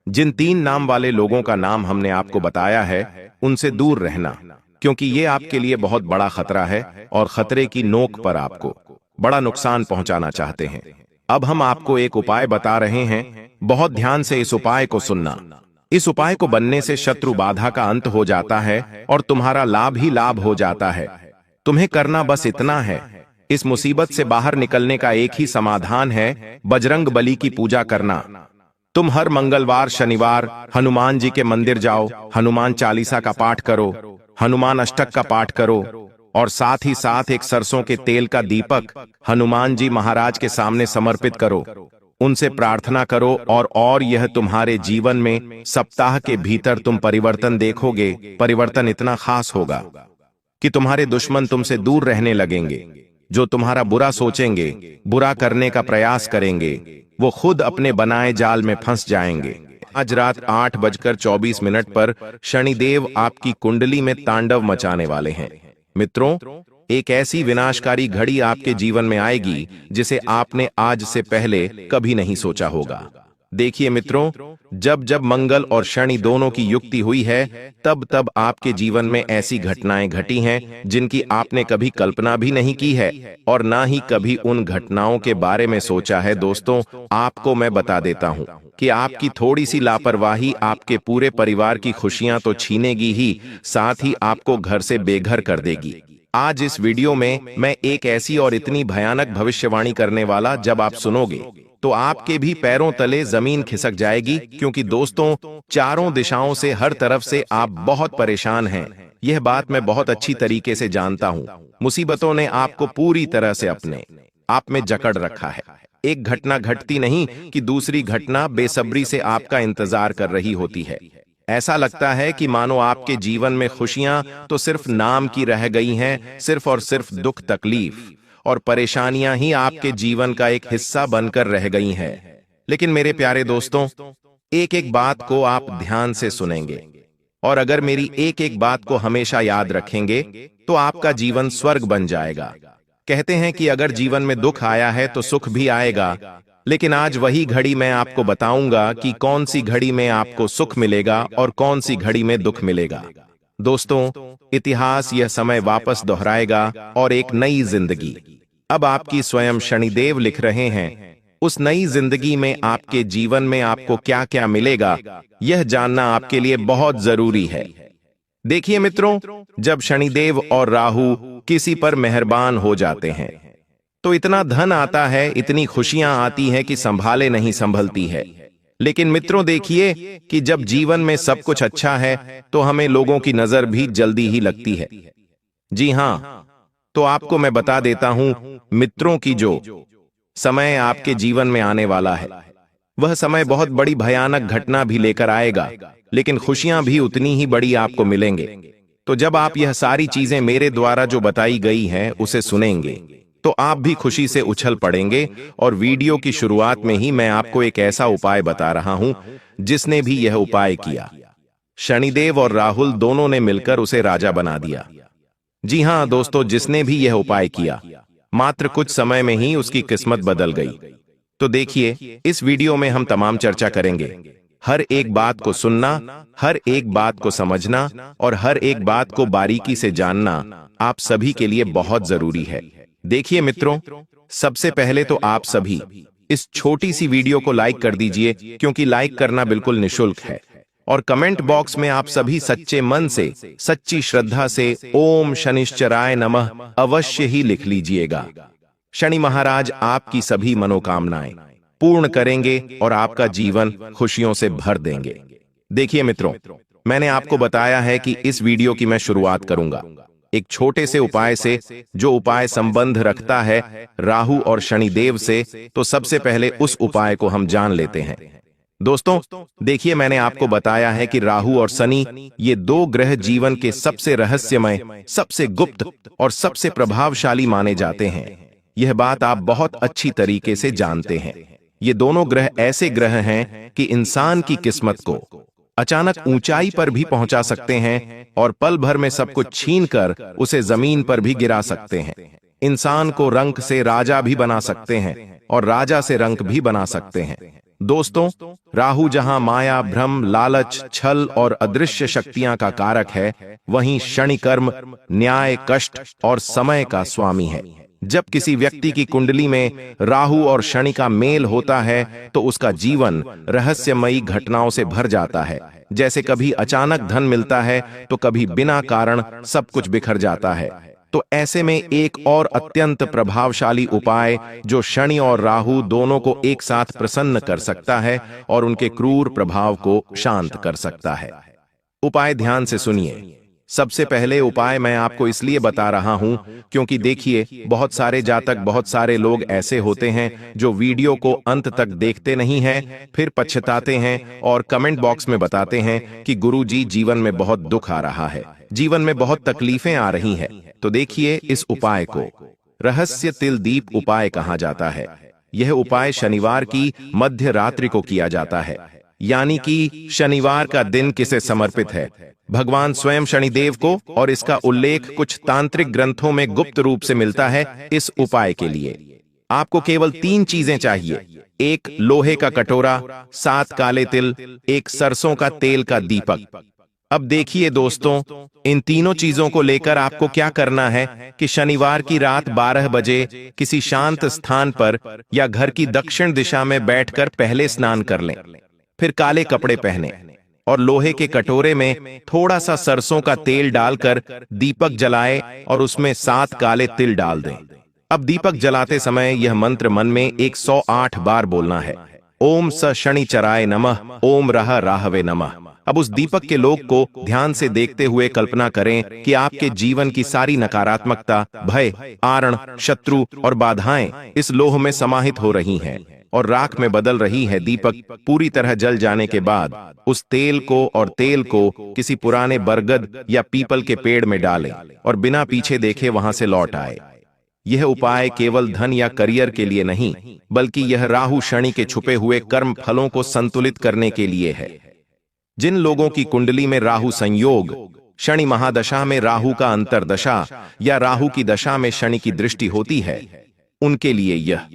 जिन 3 नाम वाले लोगों का नाम हमने आपको बताया है, उनसे दूर रहना, क्योंकि ये आपके लिए बहुत बड़ा खतरा है और खतरे की नोक पर आपको बड़ा नुकसान पहुंचाना चाहते हैं। अब हम आपको एक उपाय बता रहे हैं, बहुत ध्यान से इस उपाय को सुनना। इस उपाय को बनने से शत्रु बाधा का अंत हो जाता है और तुम्हारा लाभ ही लाभ हो जाता है। तुम्हें करना बस इतना है, इस मुसीबत से बाहर निकलने का एक ही समाधान है, बजरंग बली की पूजा करना। तुम हर मंगलवार शनिवार हनुमान जी के मंदिर जाओ, हनुमान चालीसा का पाठ करो, हनुमान अष्टक का पाठ करो, और साथ ही साथ एक सरसों के तेल का दीपक हनुमान जी महाराज के सामने समर्पित करो, उनसे प्रार्थना करो, और यह तुम्हारे जीवन में सप्ताह के भीतर तुम परिवर्तन देखोगे। परिवर्तन इतना खास होगा कि तुम्हारे दुश्मन तुमसे दूर रहने लगेंगे। जो तुम्हारा बुरा सोचेंगे, बुरा करने का प्रयास करेंगे, वो खुद अपने बनाए जाल में फंस जाएंगे। आज रात 8:24 पर शनिदेव आपकी कुंडली में तांडव मचाने वाले हैं। मित्रों, एक ऐसी विनाशकारी घड़ी आपके जीवन में आएगी जिसे आपने आज से पहले कभी नहीं सोचा होगा। देखिए मित्रों, जब जब मंगल और शनि दोनों की युक्ति हुई है, तब तब आपके जीवन में ऐसी घटनाएं घटी हैं जिनकी आपने कभी कल्पना भी नहीं की है और ना ही कभी उन घटनाओं के बारे में सोचा है। दोस्तों, आपको मैं बता देता हूं कि आपकी थोड़ी सी लापरवाही आपके पूरे परिवार की खुशियां तो छीनेगी ही, साथ ही आपको घर से बेघर कर देगी। आज इस वीडियो में मैं एक ऐसी और इतनी भयानक भविष्यवाणी करने वाला, जब आप सुनोगे तो आपके भी पैरों तले जमीन खिसक जाएगी, क्योंकि दोस्तों, चारों दिशाओं से, हर तरफ से आप बहुत परेशान हैं। यह बात मैं बहुत अच्छी तरीके से जानता हूं। मुसीबतों ने आपको पूरी तरह से अपने आप में जकड़ रखा है। एक घटना घटती नहीं कि दूसरी घटना बेसब्री से आपका इंतजार कर रही होती है। ऐसा लगता है कि मानो आपके जीवन में खुशियां तो सिर्फ नाम की रह गई हैं, सिर्फ और सिर्फ दुख, तकलीफ और परेशानियां ही आपके जीवन का एक हिस्सा बनकर रह गई हैं। लेकिन मेरे प्यारे दोस्तों, एक एक बात को आप ध्यान से सुनेंगे और अगर मेरी एक एक बात को हमेशा याद रखेंगे तो आपका जीवन स्वर्ग बन जाएगा। कहते हैं कि अगर जीवन में दुख आया है तो सुख भी आएगा, लेकिन आज वही घड़ी मैं आपको बताऊंगा कि कौन सी घड़ी में आपको सुख मिलेगा और कौन सी घड़ी में दुख मिलेगा। दोस्तों, इतिहास यह समय वापस दोहराएगा और एक नई जिंदगी अब आपकी स्वयं शनिदेव लिख रहे हैं। उस नई जिंदगी में आपके जीवन में आपको क्या क्या मिलेगा, यह जानना आपके लिए बहुत जरूरी है। देखिए मित्रों, जब शनिदेव और राहु किसी पर मेहरबान हो जाते हैं तो इतना धन आता है, इतनी खुशियां आती हैं कि संभाले नहीं संभलती है। लेकिन मित्रों देखिए कि जब जीवन में सब कुछ अच्छा है तो हमें लोगों की नजर भी जल्दी ही लगती है। जी हां, तो आपको मैं बता देता हूं मित्रों की जो समय आपके जीवन में आने वाला है वह समय बहुत बड़ी भयानक घटना भी लेकर आएगा, लेकिन खुशियां भी उतनी ही बड़ी आपको मिलेंगे। तो जब आप यह सारी चीजें मेरे द्वारा जो बताई गई हैं उसे सुनेंगे तो आप भी खुशी से उछल पड़ेंगे। और वीडियो की शुरुआत में ही मैं आपको एक ऐसा उपाय बता रहा हूं जिसने भी यह उपाय किया, शनिदेव और राहुल दोनों ने मिलकर उसे राजा बना दिया। जी हां दोस्तों, जिसने भी यह उपाय किया मात्र कुछ समय में ही उसकी किस्मत बदल गई। तो देखिए, इस वीडियो में हम तमाम चर्चा करेंगे। हर एक बात को सुनना, हर एक बात को समझना और हर एक बात को बारीकी से जानना आप सभी के लिए बहुत जरूरी है। देखिए मित्रों, सबसे पहले तो आप सभी इस छोटी सी वीडियो को लाइक कर दीजिए, क्योंकि लाइक करना बिल्कुल निशुल्क है। और कमेंट बॉक्स में आप सभी सच्चे मन से, सच्ची श्रद्धा से ओम शनिश्चराय नमः अवश्य ही लिख लीजिएगा। शनि महाराज आपकी सभी मनोकामनाएं पूर्ण करेंगे और आपका जीवन खुशियों से भर देंगे। देखिए मित्रों, मैंने आपको बताया है कि इस वीडियो की मैं शुरुआत करूंगा एक छोटे से उपाय से, जो उपाय संबंध रखता है राहु और शनिदेव से। तो सबसे पहले उस उपाय को हम जान लेते हैं। दोस्तों देखिए, मैंने आपको बताया है कि राहु और शनि ये दो ग्रह जीवन के सबसे रहस्यमय, सबसे गुप्त और सबसे प्रभावशाली माने जाते हैं। यह बात आप बहुत अच्छी तरीके से जानते हैं। ये दोनों ग्रह ऐसे ग्रह हैं कि इंसान की किस्मत को अचानक ऊंचाई पर भी पहुंचा सकते हैं और पल भर में सब कुछ छीनकर उसे जमीन पर भी गिरा सकते हैं। इंसान को रंक से राजा भी बना सकते हैं और राजा से रंक भी बना सकते हैं। दोस्तों, राहु जहां माया, भ्रम, लालच, छल और अदृश्य शक्तियां का कारक है, वहीं शनि कर्म, न्याय, कष्ट और समय का स्वामी है। जब किसी व्यक्ति की कुंडली में राहु और शनि का मेल होता है तो उसका जीवन रहस्यमयी घटनाओं से भर जाता है। जैसे कभी अचानक धन मिलता है तो कभी बिना कारण सब कुछ बिखर जाता है। तो ऐसे में एक और अत्यंत प्रभावशाली उपाय जो शनि और राहु दोनों को एक साथ प्रसन्न कर सकता है और उनके क्रूर प्रभाव को शांत कर सकता है। उपाय ध्यान से सुनिए। सबसे पहले उपाय मैं आपको इसलिए बता रहा हूं क्योंकि देखिए, बहुत सारे जातक, बहुत सारे लोग ऐसे होते हैं जो वीडियो को अंत तक देखते नहीं हैं, फिर पछताते हैं और कमेंट बॉक्स में बताते हैं कि गुरुजी जीवन में बहुत दुख आ रहा है, जीवन में बहुत तकलीफें आ रही हैं। तो देखिए, इस उपाय को रहस्य तिल दीप उपाय कहा जाता है। यह उपाय शनिवार की मध्य रात्रि को किया जाता है, यानी कि शनिवार का दिन किसे समर्पित है? भगवान स्वयं शनिदेव को, और इसका उल्लेख कुछ तांत्रिक ग्रंथों में गुप्त रूप से मिलता है। इस उपाय के लिए आपको केवल 3 चीजें चाहिए: एक लोहे का कटोरा, 7 काले तिल, एक सरसों का तेल का दीपक। अब देखिए दोस्तों, इन तीनों चीजों को लेकर आपको क्या करना है कि शनिवार की रात 12 बजे किसी शांत स्थान पर या घर की दक्षिण दिशा में बैठकर पहले स्नान कर लें, फिर काले कपड़े पहने और लोहे के कटोरे में थोड़ा सा सरसों का तेल डालकर दीपक जलाए और उसमें 7 काले तिल डाल दें। अब दीपक जलाते समय यह मंत्र मन में 108 बार बोलना है: ओम स शनिचराय नमः, ओम रह राहवे नमः। अब उस दीपक के लोक को ध्यान से देखते हुए कल्पना करें कि आपके जीवन की सारी नकारात्मकता, भय, आरण, शत्रु और बाधाएं इस लोह में समाहित हो रही हैं और राख में बदल रही है। दीपक पूरी तरह जल जाने के बाद उस तेल को किसी पुराने बरगद या पीपल के पेड़ में डालें और बिना पीछे देखे वहां से लौट आए। यह उपाय केवल धन या करियर के लिए नहीं, बल्कि यह राहु शनि के छुपे हुए कर्म फलों को संतुलित करने के लिए है। जिन लोगों की कुंडली में राहु संयोग, शनि महादशा में राहु का अंतर्दशा या राहु की दशा में शनि की दृष्टि होती है, उनके लिए यह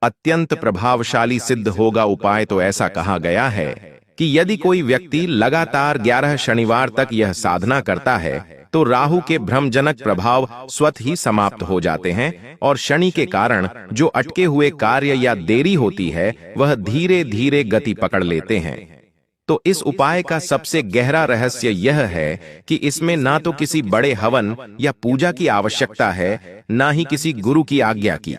अत्यंत प्रभावशाली सिद्ध होगा। उपाय तो ऐसा कहा गया है कि यदि कोई व्यक्ति लगातार 11 शनिवार तक यह साधना करता है तो राहु के भ्रमजनक प्रभाव स्वतः ही समाप्त हो जाते हैं और शनि के कारण जो अटके हुए कार्य या देरी होती है वह धीरे धीरे गति पकड़ लेते हैं। तो इस उपाय का सबसे गहरा रहस्य यह है कि इसमें ना तो किसी बड़े हवन या पूजा की आवश्यकता है, ना ही किसी गुरु की आज्ञा की।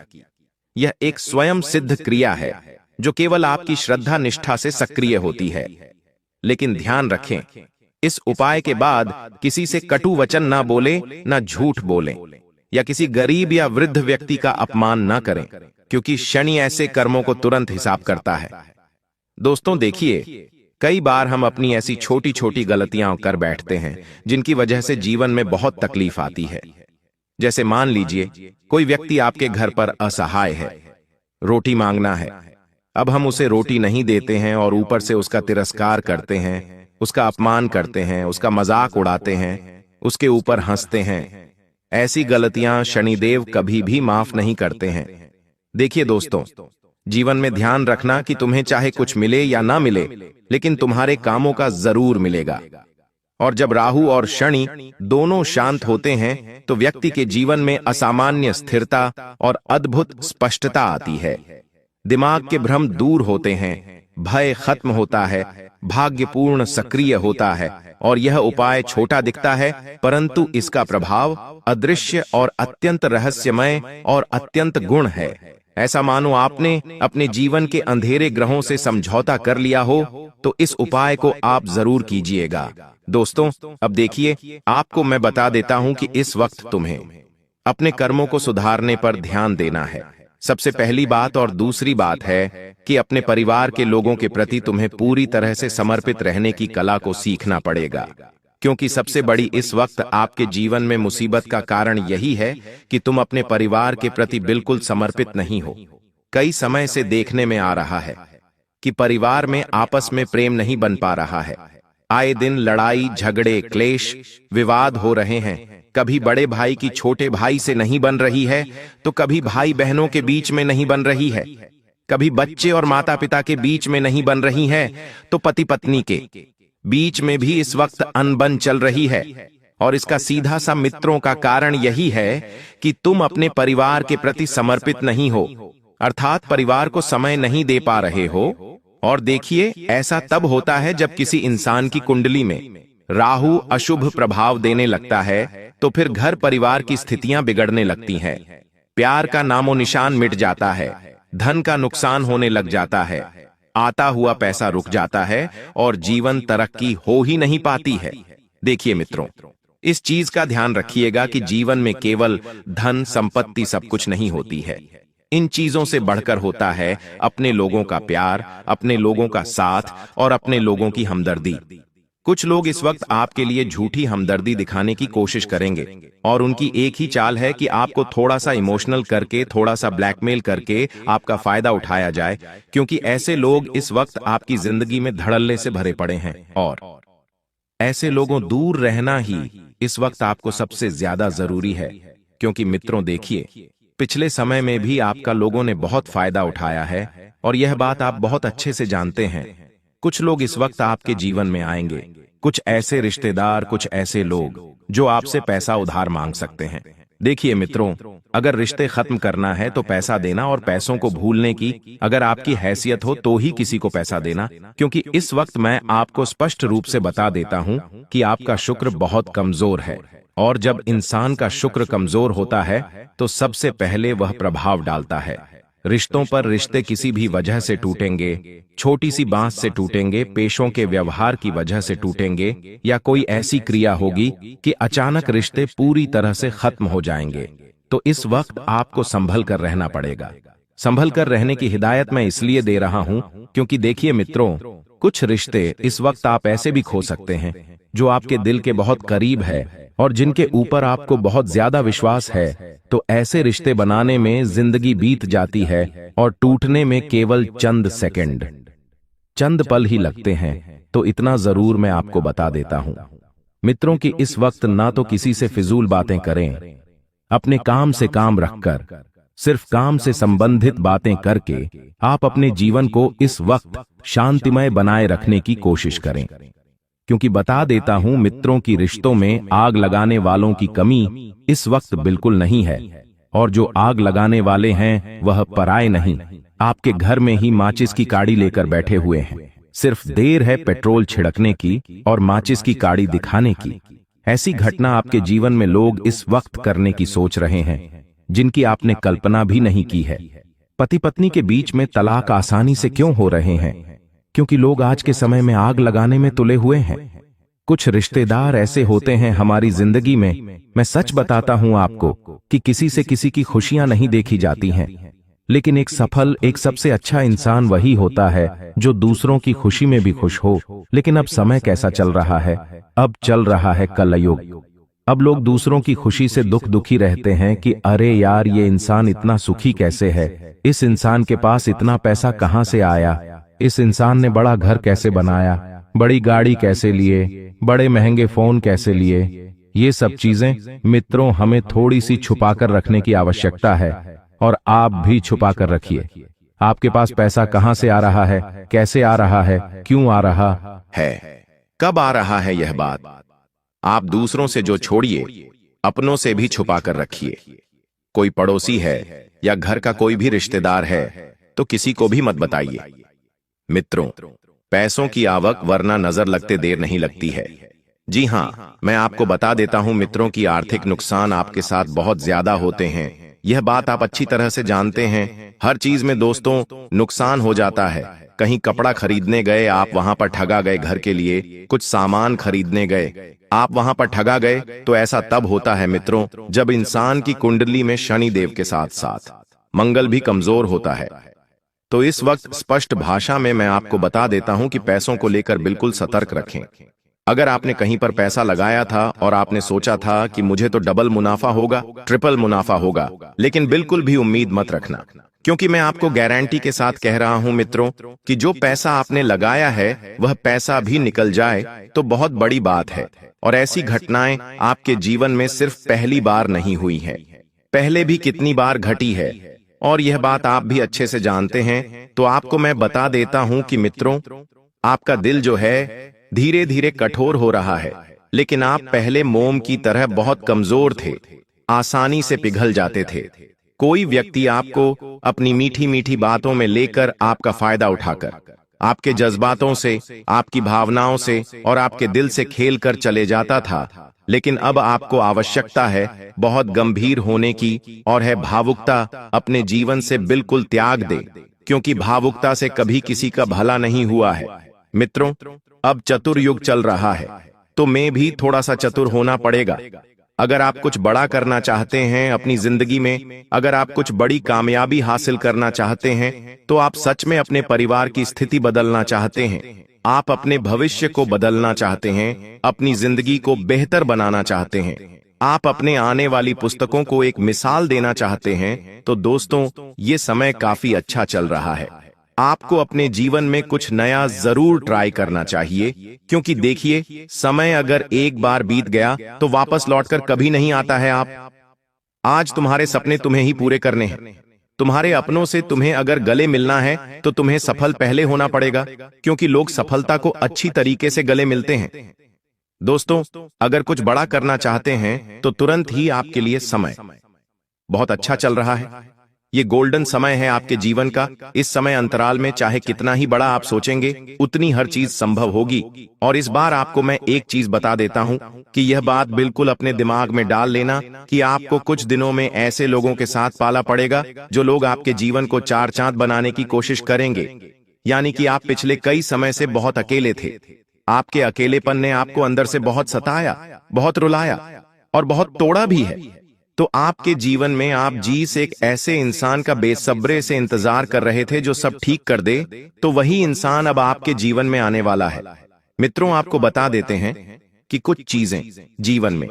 यह एक स्वयं सिद्ध क्रिया है जो केवल आपकी श्रद्धा निष्ठा से सक्रिय होती है। लेकिन ध्यान रखें, इस उपाय के बाद किसी से कटु वचन ना बोले, ना झूठ बोलें या किसी गरीब या वृद्ध व्यक्ति का अपमान ना करें, क्योंकि शनि ऐसे कर्मों को तुरंत हिसाब करता है। दोस्तों देखिए, कई बार हम अपनी ऐसी छोटी छोटी गलतियां कर बैठते हैं जिनकी वजह से जीवन में बहुत तकलीफ आती है। जैसे मान लीजिए कोई व्यक्ति आपके घर पर असहाय है, रोटी मांगना है, अब हम उसे रोटी नहीं देते हैं और ऊपर से उसका तिरस्कार करते हैं, उसका अपमान करते हैं, उसका मजाक उड़ाते हैं, उसके ऊपर हंसते हैं। ऐसी गलतियां शनिदेव कभी भी माफ नहीं करते हैं। देखिए दोस्तों, जीवन में ध्यान रखना कि तुम्हें चाहे कुछ मिले या ना मिले, लेकिन तुम्हारे कामों का जरूर मिलेगा। और जब राहु और शनि दोनों शांत होते हैं तो व्यक्ति के जीवन में असामान्य स्थिरता और अद्भुत स्पष्टता आती है। दिमाग के भ्रम दूर होते हैं, भय खत्म होता है, भाग्यपूर्ण सक्रिय होता है और यह उपाय छोटा दिखता है, परंतु इसका प्रभाव अदृश्य और अत्यंत रहस्यमय और अत्यंत गुण है। ऐसा मानो आपने अपने जीवन के अंधेरे ग्रहों से समझौता कर लिया हो, तो इस उपाय को आप जरूर कीजिएगा। दोस्तों, अब देखिए, आपको मैं बता देता हूं कि इस वक्त तुम्हें अपने कर्मों को सुधारने पर ध्यान देना है। सबसे पहली बात और दूसरी बात है कि अपने परिवार के लोगों के प्रति तुम्हें पूरी तरह से समर्पित रहने की कला को सीखना पड़ेगा, क्योंकि सबसे बड़ी इस वक्त आपके जीवन में मुसीबत का कारण यही है कि तुम अपने परिवार के प्रति बिल्कुल समर्पित नहीं हो। कई समय से देखने में आ रहा है कि परिवार में आपस में प्रेम नहीं बन पा रहा है। आए दिन लड़ाई झगड़े क्लेश विवाद हो रहे हैं। कभी बड़े भाई की छोटे भाई से नहीं बन रही है, तो कभी भाई बहनों के बीच में नहीं बन रही है, कभी बच्चे और माता पिता के बीच में नहीं बन रही है, तो पति पत्नी के बीच में भी इस वक्त अनबन चल रही है। और इसका सीधा सा मित्रों का कारण यही है कि तुम अपने परिवार के प्रति समर्पित नहीं हो, अर्थात परिवार को समय नहीं दे पा रहे हो। और देखिए, ऐसा तब होता है जब किसी इंसान की कुंडली में राहु अशुभ प्रभाव देने लगता है, तो फिर घर परिवार की स्थितियां बिगड़ने लगती हैं। प्यार का नामो निशान मिट जाता है, धन का नुकसान होने लग जाता है, आता हुआ पैसा रुक जाता है और जीवन तरक्की हो ही नहीं पाती है। देखिए मित्रों, इस चीज का ध्यान रखिएगा कि जीवन में केवल धन संपत्ति सब कुछ नहीं होती है। इन चीजों से बढ़कर होता है अपने लोगों का प्यार, अपने लोगों का साथ और अपने लोगों की हमदर्दी। कुछ लोग इस वक्त आपके लिए झूठी हमदर्दी दिखाने की कोशिश करेंगे और उनकी एक ही चाल है कि आपको थोड़ा सा इमोशनल करके, थोड़ा सा ब्लैकमेल करके आपका फायदा उठाया जाए, क्योंकि ऐसे लोग इस वक्त आपकी जिंदगी में धड़ल्ले से भरे पड़े हैं। और ऐसे लोगों दूर रहना ही इस वक्त आपको सबसे ज्यादा जरूरी है, क्योंकि मित्रों देखिए, पिछले समय में भी आपका लोगों ने बहुत फायदा उठाया है और यह बात आप बहुत अच्छे से जानते हैं। कुछ लोग इस वक्त आपके जीवन में आएंगे, कुछ ऐसे रिश्तेदार, कुछ ऐसे लोग जो आपसे पैसा उधार मांग सकते हैं। देखिए मित्रों, अगर रिश्ते खत्म करना है तो पैसा देना, और पैसों को भूलने की अगर आपकी हैसियत हो तो ही किसी को पैसा देना, क्योंकि इस वक्त मैं आपको स्पष्ट रूप से बता देता हूं कि आपका शुक्र बहुत कमजोर है। और जब इंसान का शुक्र कमजोर होता है तो सबसे पहले वह प्रभाव डालता है रिश्तों पर। रिश्ते किसी भी वजह से टूटेंगे, छोटी सी बात से टूटेंगे, पेशों के व्यवहार की वजह से टूटेंगे, या कोई ऐसी क्रिया होगी कि अचानक रिश्ते पूरी तरह से खत्म हो जाएंगे। तो इस वक्त आपको संभल कर रहना पड़ेगा। संभल कर रहने की हिदायत मैं इसलिए दे रहा हूं क्योंकि देखिए मित्रों, कुछ रिश्ते इस वक्त आप ऐसे भी खो सकते हैं जो आपके दिल के बहुत करीब है और जिनके ऊपर आपको बहुत ज्यादा विश्वास है, तो ऐसे रिश्ते बनाने में जिंदगी बीत जाती है और टूटने में केवल चंद सेकंड, चंद पल ही लगते हैं। तो इतना जरूर मैं आपको बता देता हूं मित्रों कि इस वक्त ना तो किसी से फिजूल बातें करें, अपने काम से काम रखकर, सिर्फ काम से संबंधित बातें करके आप अपने जीवन को इस वक्त शांतिमय बनाए रखने की कोशिश करें। क्योंकि बता देता हूं मित्रों की रिश्तों में आग लगाने वालों की कमी इस वक्त बिल्कुल नहीं है, और जो आग लगाने वाले हैं वह पराए नहीं, आपके घर में ही माचिस की काड़ी लेकर बैठे हुए हैं। सिर्फ देर है पेट्रोल छिड़कने की और माचिस की काड़ी दिखाने की। ऐसी घटना आपके जीवन में लोग इस वक्त करने की सोच रहे हैं जिनकी आपने कल्पना भी नहीं की है। पति पत्नी के बीच में तलाक आसानी से क्यों हो रहे हैं? क्योंकि लोग आज के समय में आग लगाने में तुले हुए हैं। कुछ रिश्तेदार ऐसे होते हैं हमारी जिंदगी में, मैं सच बताता हूं आपको कि किसी से किसी की खुशियां नहीं देखी जाती हैं, लेकिन एक सफल, एक सबसे अच्छा इंसान वही होता है जो दूसरों की खुशी में भी खुश हो। लेकिन अब समय कैसा चल रहा है? अब चल रहा है कलयुग। अब लोग दूसरों की खुशी से दुखी रहते हैं कि अरे यार, ये इंसान इतना सुखी कैसे है, इस इंसान के पास इतना पैसा कहां से आया, इस इंसान ने बड़ा घर कैसे बनाया, बड़ी गाड़ी कैसे लिए, बड़े महंगे फोन कैसे लिए। ये सब चीजें मित्रों हमें थोड़ी सी छुपाकर रखने की आवश्यकता है, और आप भी छुपा कर रखिए। आपके पास पैसा कहां से आ रहा है, कैसे आ रहा है, क्यों आ रहा है, कब आ रहा है, यह बात आप दूसरों से जो छोड़िए, अपनों से भी छुपा कर रखिए। कोई पड़ोसी है या घर का कोई भी रिश्तेदार है तो किसी को भी मत बताइए। मित्रों, पैसों की आवक वरना नजर लगते देर नहीं लगती है। जी हां, मैं आपको बता देता हूं मित्रों की आर्थिक नुकसान आपके साथ बहुत ज्यादा होते हैं। यह बात आप अच्छी तरह से जानते हैं। हर चीज में दोस्तों नुकसान हो जाता है। कहीं कपड़ा खरीदने गए, आप वहां पर ठगा गए, घर के लिए कुछ सामान खरीदने गए, आप वहां पर ठगा गए, तो ऐसा तब होता है मित्रों जब इंसान की कुंडली में शनि देव के साथ साथ मंगल भी कमजोर होता है। तो इस वक्त स्पष्ट भाषा में मैं आपको बता देता हूं कि पैसों को लेकर बिल्कुल सतर्क रखें। अगर आपने कहीं पर पैसा लगाया था और आपने सोचा था कि मुझे तो डबल मुनाफा होगा, ट्रिपल मुनाफा होगा, लेकिन बिल्कुल भी उम्मीद मत रखना, क्योंकि मैं आपको गारंटी के साथ कह रहा हूं मित्रों कि जो पैसा आपने लगाया है वह पैसा भी निकल जाए तो बहुत बड़ी बात है। और ऐसी घटनाएं आपके जीवन में सिर्फ पहली बार नहीं हुई है, पहले भी कितनी बार घटी है, और यह बात आप भी अच्छे से जानते हैं। तो आपको मैं बता देता हूं कि मित्रों, आपका दिल जो है धीरे धीरे कठोर हो रहा है, लेकिन आप पहले मोम की तरह बहुत कमजोर थे, आसानी से पिघल जाते थे। कोई व्यक्ति आपको अपनी मीठी मीठी बातों में लेकर आपका फायदा उठाकर आपके जज्बातों से, आपकी भावनाओं से और आपके दिल से खेल कर चले जाता था, लेकिन अब आपको आवश्यकता है बहुत गंभीर होने की, और है भावुकता अपने जीवन से बिल्कुल त्याग दे, क्योंकि भावुकता से कभी किसी का भला नहीं हुआ है। मित्रों, अब चतुर युग चल रहा है, तो मैं भी थोड़ा सा चतुर होना पड़ेगा। अगर आप कुछ बड़ा करना चाहते हैं अपनी जिंदगी में, अगर आप कुछ बड़ी कामयाबी हासिल करना चाहते हैं, तो आप सच में अपने परिवार की स्थिति बदलना चाहते हैं, आप अपने भविष्य को बदलना चाहते हैं, अपनी जिंदगी को बेहतर बनाना चाहते हैं, आप अपने आने वाली पुस्तकों को एक मिसाल देना चाहते हैं, तो दोस्तों ये समय काफी अच्छा चल रहा है। आपको अपने जीवन में कुछ नया जरूर ट्राई करना चाहिए, क्योंकि देखिए, समय अगर एक बार बीत गया तो वापस लौटकर कभी नहीं आता है। आज तुम्हारे सपने तुम्हें ही पूरे करने हैं। तुम्हारे अपनों से तुम्हें अगर गले मिलना है तो तुम्हें सफल पहले होना पड़ेगा, क्योंकि लोग सफलता को अच्छी तरीके से गले मिलते हैं। दोस्तों, अगर कुछ बड़ा करना चाहते हैं तो तुरंत ही आपके लिए समय बहुत अच्छा चल रहा है। ये गोल्डन समय है आपके जीवन का। इस समय अंतराल में चाहे कितना ही बड़ा आप सोचेंगे, उतनी हर चीज संभव होगी। और इस बार आपको मैं एक चीज बता देता हूं कि यह बात बिल्कुल अपने दिमाग में डाल लेना कि आपको कुछ दिनों में ऐसे लोगों के साथ पाला पड़ेगा जो लोग आपके जीवन को चार चांद बनाने की कोशिश करेंगे। यानी कि आप पिछले कई समय से बहुत अकेले थे। आपके अकेलेपन ने आपको अंदर से बहुत सताया, बहुत रुलाया और बहुत तोड़ा भी है। तो आपके जीवन में आप से एक ऐसे इंसान का बेसब्रे से इंतजार कर रहे थे जो सब ठीक कर दे, तो वही इंसान अब आपके जीवन में आने वाला है। मित्रों, आपको बता देते हैं कि कुछ चीजें जीवन में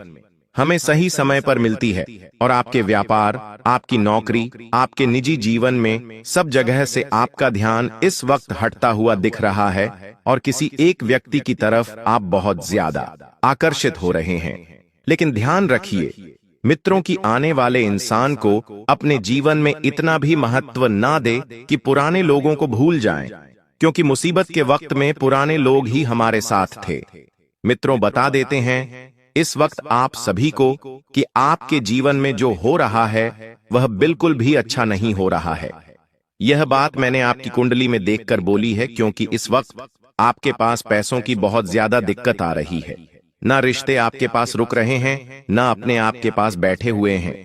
हमें सही समय पर मिलती है और आपके व्यापार, आपकी नौकरी, आपके निजी जीवन में सब जगह से आपका ध्यान इस वक्त हटता हुआ दिख रहा है और किसी एक व्यक्ति की तरफ आप बहुत ज्यादा आकर्षित हो रहे हैं। लेकिन ध्यान रखिए, मित्रों की आने वाले इंसान को अपने जीवन में इतना भी महत्व ना दे कि पुराने लोगों को भूल जाएं, क्योंकि मुसीबत के वक्त में पुराने लोग ही हमारे साथ थे। मित्रों, बता देते हैं इस वक्त आप सभी को कि आपके जीवन में जो हो रहा है वह बिल्कुल भी अच्छा नहीं हो रहा है। यह बात मैंने आपकी कुंडली में देखकर बोली है, क्योंकि इस वक्त आपके पास पैसों की बहुत ज्यादा दिक्कत आ रही है। ना रिश्ते आपके पास रुक रहे हैं, ना अपने आप के पास बैठे हुए हैं।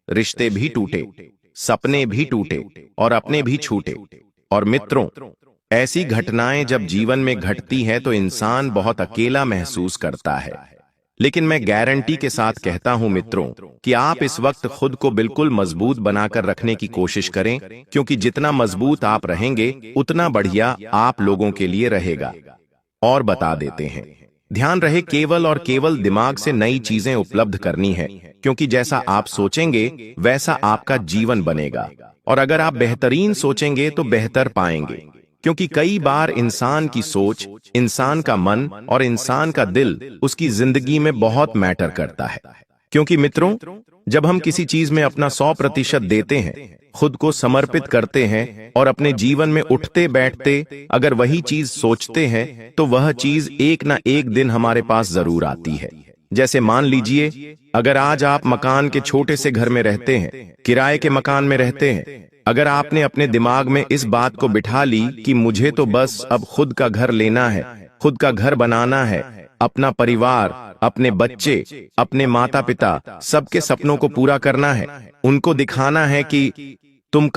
रिश्ते भी टूटे, सपने भी टूटे और अपने भी छूटे। और मित्रों, ऐसी घटनाएं जब जीवन में घटती हैं तो इंसान बहुत अकेला महसूस करता है। लेकिन मैं गारंटी के साथ कहता हूं मित्रों कि आप इस वक्त खुद को बिल्कुल मजबूत बनाकर रखने की कोशिश करें, क्योंकि जितना मजबूत आप रहेंगे उतना बढ़िया आप लोगों के लिए रहेगा। और बता देते हैं, ध्यान रहे, केवल और केवल दिमाग से नई चीजें उपलब्ध करनी है, क्योंकि जैसा आप सोचेंगे वैसा आपका जीवन बनेगा। और अगर आप बेहतरीन सोचेंगे तो बेहतर पाएंगे, क्योंकि कई बार इंसान की सोच, इंसान का मन और इंसान का दिल उसकी जिंदगी में बहुत मैटर करता है। क्योंकि मित्रों, जब हम किसी चीज में अपना 100% देते हैं, खुद को समर्पित करते हैं और अपने जीवन में उठते बैठते अगर वही चीज सोचते हैं तो वह चीज एक ना एक दिन हमारे पास जरूर आती है। जैसे मान लीजिए, अगर आज आप मकान के छोटे से घर में रहते हैं, किराए के मकान में रहते हैं, अगर आपने अपने दिमाग में इस बात को बिठा ली कि मुझे तो बस अब खुद का घर लेना है, खुद का घर बनाना है, अपना परिवार, अपने बच्चे, अपने माता पिता, सबके सपनों को पूरा करना है, उनको दिखाना है कि तुम